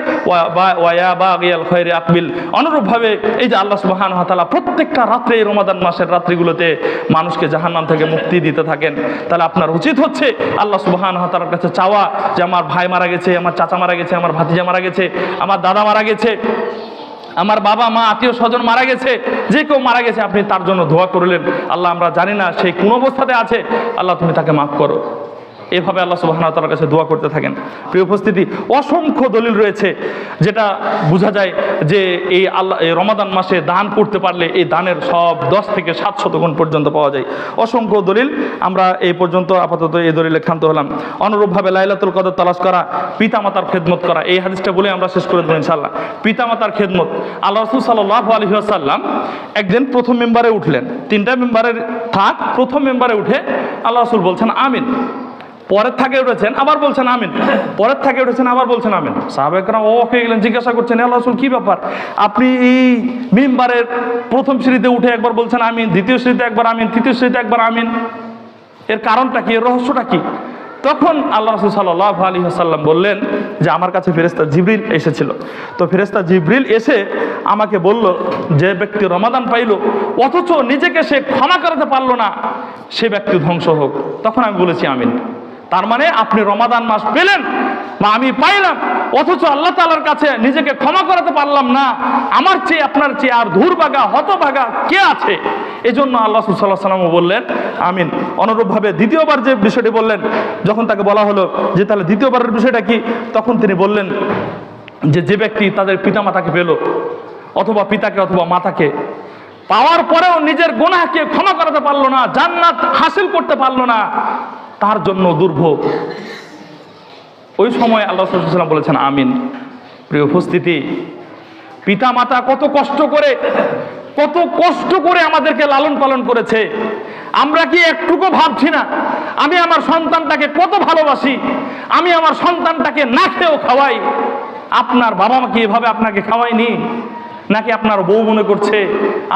ওয়া ইয়া বাগিয়াল খায়রি আকবিল। অনুরূপভাবে এই যে আল্লাহ সুবহানাহু ওয়া তাআলা প্রত্যেকটা রাত্রে এই রমাদান মাসের রাত্রিগুলোতে মানুষকে জাহান্নাম থেকে মুক্তি দিতে থাকেন। তাহলে আপনার উচিত হচ্ছে আল্লাহ সুবহানাহু ওয়া তাআলার কাছে চাওয়া যে আমার ভাই মারা গেছে, আমার চাচা মারা গেছে, আমার ভাতিজা মারা গেছে, আমার দাদা মারা গেছে, আমার বাবা মা আত্মীয় স্বজন মারা গেছে, যে কেউ মারা গেছে আপনি তার জন্য দোয়া করলেন। আল্লাহ আমরা জানি না সেই কোন অবস্থাতে আছে, আল্লাহ তুমি তাকে মাফ করো। এভাবে আল্লাহ সুবহানাহু ওয়া তাআলার কাছে দোয়া করতে থাকেন। প্রিয় উপস্থিতি, অসংখ্য দলিল রয়েছে যেটা বোঝা যায় যে এই রমাদান মাসে দান করতে পারলে এই দানের সব 10 থেকে 700 গুণ পর্যন্ত পাওয়া যায়। অসংখ্য দলিল, আমরা এই পর্যন্ত আপাতত এই দলিলে ক্ষান্ত হলাম। অনুরূপভাবে লাইলাতুল কদর তালাশ করা, পিতামাতার খেদমত করা, এই হাদিসটা বলে আমরা শেষ করে দেবো ইনশাআল্লাহ। পিতামাতার খেদমত, আল্লাহ রাসূল সাল্লাল্লাহু আলাইহি ওয়াসাল্লাম একদিন প্রথম মেম্বারে উঠলেন, 3টা মেম্বারের থাক, প্রথম মেম্বারে উঠে আল্লাহ রাসূল বলছেন আমিন, পরের থাকে উঠেছেন আবার বলছেন আমিন, পরের থাকে উঠেছেন আবার বলছেন আমিন। সাহাবায়ে কেরাম অবাক হয়ে গেলেন, জিজ্ঞাসা করছেন আল্লাহ রাসূল কি ব্যাপার, আপনি এই মিম্বারের প্রথম সিঁড়িতে উঠে একবার বলছেন আমিন, দ্বিতীয় সিঁড়িতে একবার আমিন, তৃতীয় সিঁড়িতে একবার আমিন, এর কারণটা কি, এর রহস্যটা কি? তখন আল্লাহ রাসূল সাল্লাল্লাহু আলাইহি ওয়াসাল্লাম বললেন যে আমার কাছে ফেরেশতা জিবরিল এসেছিল। তো ফেরেশতা জিবরিল এসে আমাকে বলল যে ব্যক্তি রমাদান পাইল অথচ নিজেকে সে ক্ষমা করতে পারলো না, সে ব্যক্তি ধ্বংস হোক। তখন আমি বলেছি আমিন। তার মানে আপনি রমাদান মাস পেলেন বা আমি পাইলাম, অথচ আল্লাহ তাআলার কাছে নিজেকে ক্ষমা করাতে পারলাম না, আমার চেয়ে আপনার চেয়ে আর দুর্ভাগা হতভাগা কে আছে? এজন্য আল্লাহ রাসূল সাল্লাল্লাহু আলাইহি ওয়াসাল্লাম বললেন আমিন। অনুরূপভাবে দ্বিতীয়বার যে বিষয়টি বললেন, যখন তাকে বলা হলো যে তাহলে দ্বিতীয়বারের বিষয়টা কি, তখন তিনি বললেন যে ব্যক্তি তাদের পিতামাতাকে পেল অথবা পিতাকে অথবা মাতাকে পাওয়ার পরেও নিজের গুনাহকে ক্ষমা করাতে পারলো না, জান্নাত হাসিল করতে পারলো না, তার জন্য দুর্ভোগ। ওই সময় আল্লাহ রাসূল সাল্লাল্লাহু আলাইহি ওয়াসাল্লাম বলেছেন আমিন। প্রিয় উপস্থিতি, পিতা মাতা কত কষ্ট করে আমাদেরকে লালন পালন করেছে, আমরা কি একটুকু ভাবছি না আমি আমার সন্তানটাকে কত ভালোবাসি, আমি আমার সন্তানটাকে না খেয়েও খাওয়াই। আপনার বাবা মা কি এভাবে আপনাকে খাওয়ায়নি? নাকি আপনার বউ মনে করছে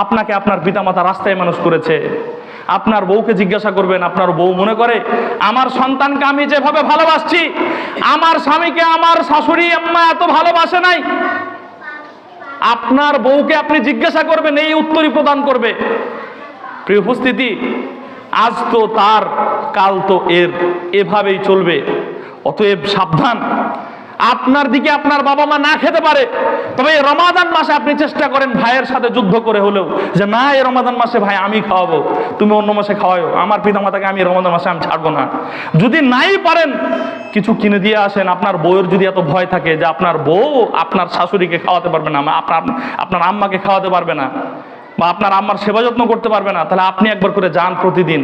আপনাকে আপনার পিতামাতা রাস্তায় মানুষ করেছে? আপনার বউকে জিজ্ঞাসা করবেন, আপনার বউ মনে করে আমার সন্তানকে আমি যেভাবে ভালোবাসছি আমার স্বামীকে আমার শাশুড়ি আম্মা এত ভালোবাসে নাই? আপনার বউকে আপনি জিজ্ঞাসা করবেন, এই উত্তরই প্রদান করবে। প্রিয় উপস্থিতি, আজ তো তার, কাল তো এর, এভাবেই চলবে। অতএব সাবধান, আপনার দিকে আপনার বাবা মা না খেতে পারে, তবে এই রমাদান মাসে আপনি চেষ্টা করেন ভাইয়ের সাথে যুদ্ধ করে হলেও যে না, এই রমাদান মাসে ভাই আমি খাওয়াবো, তুমি অন্য মাসে খাওয়াও, আমার পিতামাতাকে আমি রমাদান মাসে আমি ছাড়বো না। যদি নাই পারেন কিছু কিনে দিয়ে আসেন। আপনার বউয়ের যদি এত ভয় থাকে যে আপনার বউ আপনার শাশুড়িকে খাওয়াতে পারবে না, আপনার আম্মাকে খাওয়াতে পারবে না, বা আপনার আম্মার সেবা যত্ন করতে পারবে না, তাহলে আপনি একবার করে যান, প্রতিদিন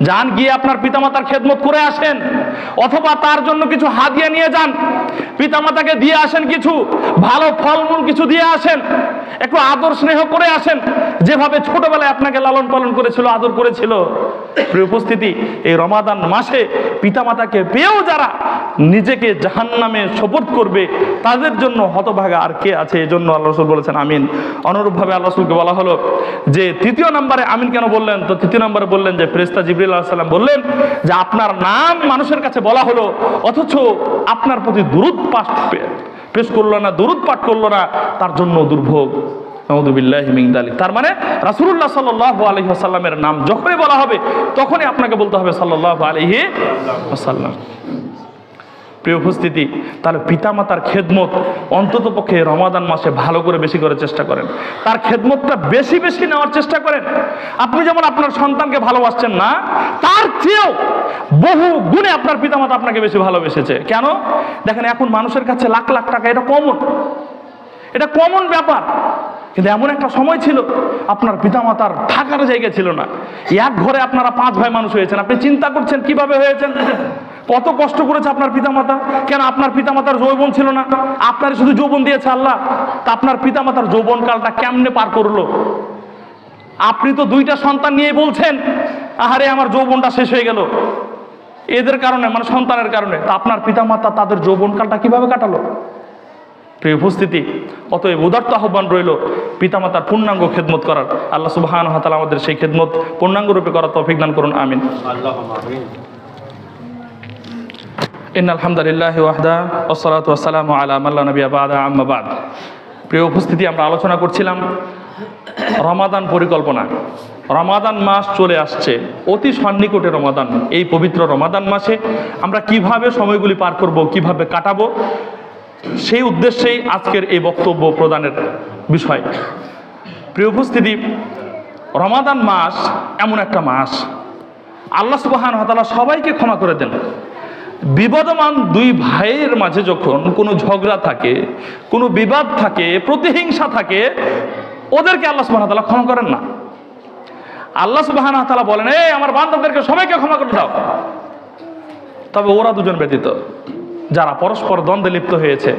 যান, গিয়ে আপনার পিতামাতার খেদমত করে আসেন, অথবা তার জন্য কিছু হাদিয়া নিয়ে যান, পিতামাতাকে দিয়ে আসেন, কিছু ভালো ফলমূল কিছু দিয়ে আসেন, একটু আদর স্নেহ করে আসেন, যেভাবে ছোটবেলায় আপনাকে লালন পালন করেছিল, আদর করেছিল। প্রিয় উপস্থিতি, এই রমাদান মাসে পিতামাতাকে পেয়েও যারা নিজেকে জাহান্নামে শপথ করবে তাদের জন্য হতভাগা আর কে আছে। এই জন্য আল্লাহ রাসূল বলেছেন আমিন। অনুরূপভাবে আল্লাহ রাসূলকে বলা হলো যে তৃতীয় নম্বরে আমিন কেন বললেন, তো তৃতীয় নম্বরে বললেন যে ফেরেশতা জিবরিল আলাইহিস সালাম বললেন যে আপনার নাম মানুষের কাছে বলা হলো, অথচ আপনার প্রতি দুরূদ পেশ করলো না, দুরূদ পাঠ করলো না, তার জন্য দুর্ভোগ। নাউযুবিল্লাহি মিন যালিক। তার মানে রাসূলুল্লাহ সাল্লাল্লাহু আলাইহি ওয়াসাল্লামের নাম যখনই বলা হবে তখনই আপনাকে বলতে হবে সাল্লাল্লাহু আলাইহি ওয়াসাল্লাম। প্রিয় উপস্থিতি, তাহলে পিতামাতার খেদমত অন্তত পক্ষে রমাদান মাসে ভালো করে বেশি করে চেষ্টা করেন, তার খেদমতটা বেশি বেশি নেওয়ার চেষ্টা করেন। আপনি যেমন আপনার সন্তানকে ভালোবাসছেন না, তার চেয়েও বহু গুণে আপনার পিতামাতা আপনাকে বেশি ভালোবেসেছে। কেন? দেখেন, এখন মানুষের কাছে লাখ লাখ টাকা, এটা কমন ব্যাপার। কিন্তু এমন একটা সময় ছিল আপনার পিতামাতার থাকার জায়গা ছিল না, এক ঘরে আপনারা 5 ভাই মানুষ হয়েছেন। আপনি চিন্তা করছেন কিভাবে হয়েছেন, কত কষ্ট করেছে আপনার পিতামাতা। কেন? আপনার পিতামাতার যৌবন ছিল না, আপনার শুধু যৌবন দিয়েছে আল্লাহ। তা আপনার পিতামাতার যৌবন কালটা কেমনে পার করলো? আপনি তো 2টা সন্তান নিয়ে বলছেন আহারে আমার যৌবনটা শেষ হয়ে গেল, এদের কারণে, মানে সন্তানের কারণে। তা আপনার পিতামাতা তাদের যৌবন কালটা কিভাবে কাটালো? প্রিয় উপস্থিতি, অতএব উদার্ত আহ্বান রইল পিতামাতার পূর্ণাঙ্গ খেদমত করার। আল্লাহ সুবহানাহু ওয়া তাআলা আমাদের সেই খেদমত পূর্ণাঙ্গ রূপে করার তৌফিক দান করুন, আমিন। ইন্নাল হামদুলিল্লাহি ওয়াহদা ওয়াসসালাতু ওয়াসসালামু আলা মান লা নাবিয়্যা বা'দা, আম্মা বা'দ। প্রিয় উপস্থিতি, আমরা আলোচনা করছিলাম রমাদান পরিকল্পনা। রমাদান মাস চলে আসছে, অতি সন্নিকটে রমাদান। এই পবিত্র রমাদান মাসে আমরা কিভাবে সময়গুলি পার করব, কিভাবে কাটাবো, সেই উদ্দেশ্যেই আজকের এই বক্তব্য প্রদানের বিষয়। প্রিয় উপস্থিতি, রমাদান মাস এমন একটা মাস, আল্লাহ সুবহানাহু ওয়া তাআলা সবাইকে ক্ষমা করে দেন। বিবাদমান 2 ভাইয়ের মাঝে যখন কোনো ঝগড়া থাকে, কোনো বিবাদ থাকে, প্রতিহিংসা থাকে, ওদেরকে আল্লাহ সুবহানাহু ওয়া তাআলা ক্ষমা করেন না। আল্লাহ সুবহানাহু ওয়া তাআলা বলেন, এই আমার বান্দাদেরকে সবাইকে ক্ষমা করে দাও, তবে ওরা 2জন ব্যতীত, যারা পরস্পর দ্বন্দ্বে লিপ্ত হয়েছে,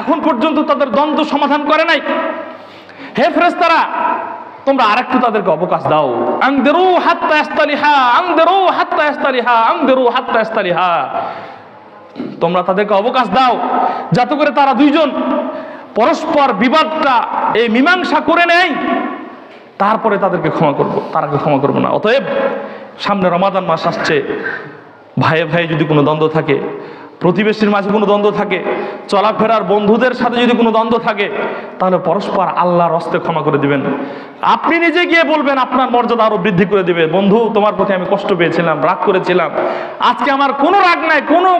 এখন পর্যন্ত তাদের দ্বন্দ্ব সমাধান করে নাই। হে ফেরেশতারা, তোমরা আরেকটু তাদেরকে অবকাশ দাও। আনদিরু হাত্তা ইস্তালিহা, আনদিরু হাত্তা ইস্তালিহা, আনদিরু হাত্তা ইস্তালিহা। তোমরা তাদেরকে অবকাশ দাও যাতে করে তারা 2জন পরস্পর বিবাদটা এই মীমাংসা করে নেয়, তারপরে তাদেরকে ক্ষমা করব, তারাকে ক্ষমা করব না। অতএব সামনে রমাদান মাস আসছে, ভাইয়ে ভাইয়ে যদি কোনো দ্বন্দ্ব থাকে, প্রতিবেশীর মাঝে কোনো দ্বন্দ্ব থাকে, চলাফেরার বন্ধুদের সাথে যদি কোনো দ্বন্দ্ব থাকে, তাহলে পরস্পর আল্লাহর হস্তে ক্ষমা করে দিবেন। আপনি নিজে গিয়ে বলবেন, আপনার মর্যাদা আরো বৃদ্ধি করে দিবে, বন্ধু তোমার প্রতি আমি কষ্ট পেয়েছিলাম, রাগ করেছিলাম, আজকে আমার কোনো রাগ নাই, কোনো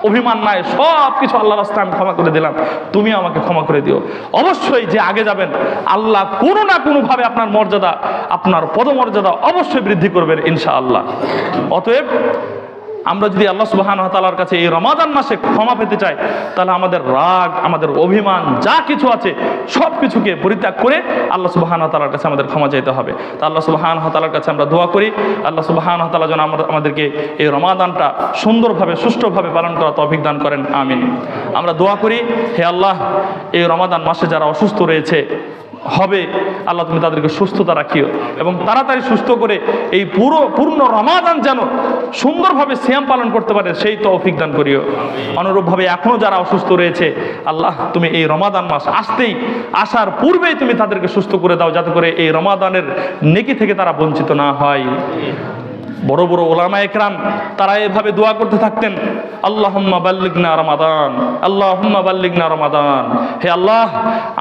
অভিমান নাই, সব কিছু আল্লাহর হস্তে আমি ক্ষমা করে দিলাম, তুমি আমাকে ক্ষমা করে দিও। অবশ্যই যে আগে যাবেন, আল্লাহ কোনো না কোনোভাবে আপনার মর্যাদা, আপনার পদমর্যাদা অবশ্যই বৃদ্ধি করবেন ইনশাআল্লাহ। অতএব আমরা যদি আল্লাহ সুবহানাহু ওয়া তাআলার কাছে এই রমাদান মাসে ক্ষমা পেতে চাই, তাহলে আমাদের রাগ, আমাদের অভিমান যা কিছু আছে সব কিছুকে পরিত্যাগ করে আল্লাহ সুবহানাহু ওয়া তাআলার কাছে আমাদের ক্ষমা চাইতে হবে। তা আল্লাহ সুবহানাহু ওয়া তাআলার কাছে আমরা দোয়া করি, আল্লাহ সুবহানাহু ওয়া তাআলা যেন আমাদেরকে এই রমাদানটা সুন্দরভাবে, সুষ্ঠুভাবে পালন করার তৌফিক দান করেন, আমিন। আমরা দোয়া করি, হে আল্লাহ, এই রমাদান মাসে যারা অসুস্থ রয়েছে হবে, আল্লাহ তুমি তাদেরকে সুস্থতা রাখিও এবং তাড়াতাড়ি সুস্থ করে এই পূর্ণ রমাদান যেন সুন্দরভাবে সিয়াম পালন করতে পারে সেই তৌফিক দান করিও। অনুরূপভাবে এখনো যারা অসুস্থ রয়েছে, আল্লাহ তুমি এই রমাদান মাস আসার পূর্বেই তুমি তাদেরকে সুস্থ করে দাও, যাতে করে এই রমাদানের নেকি থেকে তারা বঞ্চিত না হয়। বড় বড় ওলামা একরাম তারা এভাবে দোয়া করতে থাকতেন, আল্লাহুম্মা বাল্লিগনা রমাদান, আল্লাহুম্মা বাল্লিগনা রমাদান। হে আল্লাহ,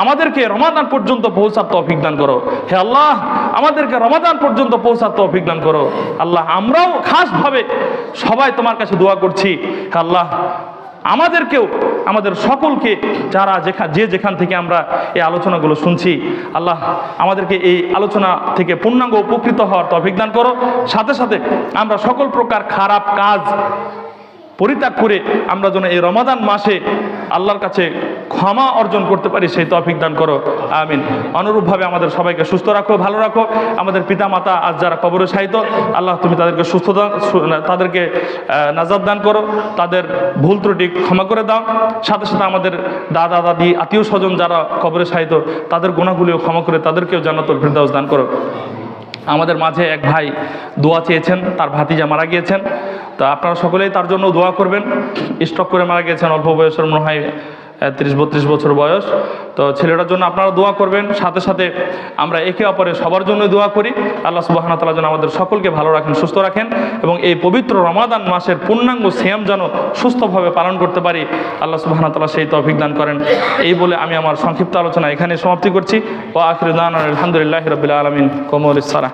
আমাদেরকে রমাদান পর্যন্ত পৌঁছার তৌফিক দান করো। হে আল্লাহ, আমাদেরকে রমাদান পর্যন্ত পৌঁছার তৌফিক দান করো। আল্লাহ, আমরাও খাসভাবে সবাই তোমার কাছে দোয়া করছি, হে আল্লাহ, আমাদেরকেও, আমাদের সকলকে, যারা যেখান থেকে আমরা এই আলোচনাগুলো শুনছি, আল্লাহ আমাদেরকে এই আলোচনা থেকে পূর্ণাঙ্গ উপকৃত হওয়ার তৌফিক দান করো। সাথে সাথে আমরা সকল প্রকার খারাপ কাজ পরিত্যাগ করে আমরা যেন এই রমাদান মাসে আল্লাহর কাছে ক্ষমা অর্জন করতে পারি, সেই তৌফিক দান করো, আমিন। অনুরূপভাবে আমাদের সবাইকে সুস্থ রাখো, ভালো রাখো। আমাদের পিতা মাতা আজ যারা কবরে শায়িত, আল্লাহ তুমি তাদেরকে তাদেরকে নাজাত দান করো, তাদের ভুল ত্রুটি ক্ষমা করে দাও। সাথে সাথে আমাদের দাদা দাদি আত্মীয় স্বজন যারা কবরে শায়িত, তাদের গুনাহগুলিও ক্ষমা করে তাদেরকেও জান্নাতুল ফিরদাউস দান করো। আমাদের মাঝে এক ভাই দোয়া চেয়েছেন, তার ভাতিজা মারা গিয়েছেন, তো আপনারা সকলেই তার জন্য দোয়া করবেন। স্ট্রোক করে মারা গিয়েছেন, অল্প বয়সের, মনে হয় 30-32 বছর বয়স। তো ছেলেটার জন্য আপনারা দোয়া করবেন। সাথে সাথে আমরা একে অপরের সবার জন্য দোয়া করি। আল্লাহ সুবহানাহু ওয়া তাআলা যেন আমাদের সকলকে ভালো রাখেন, সুস্থ রাখেন, এবং এই পবিত্র রমাদান মাসের পূর্ণাঙ্গ সিয়াম যেন সুস্থভাবে পালন করতে পারি, আল্লাহ সুবহানাহু ওয়া তাআলা সেই তৌফিক দান করেন। এই বলে আমি আমার সংক্ষিপ্ত আলোচনা এখানে সমাপ্তি করছি। ওয়া আখিরু দাওয়ানা আলহামদুলিল্লাহি রাব্বিল আলামিন। কুমু লিস-সালাহ।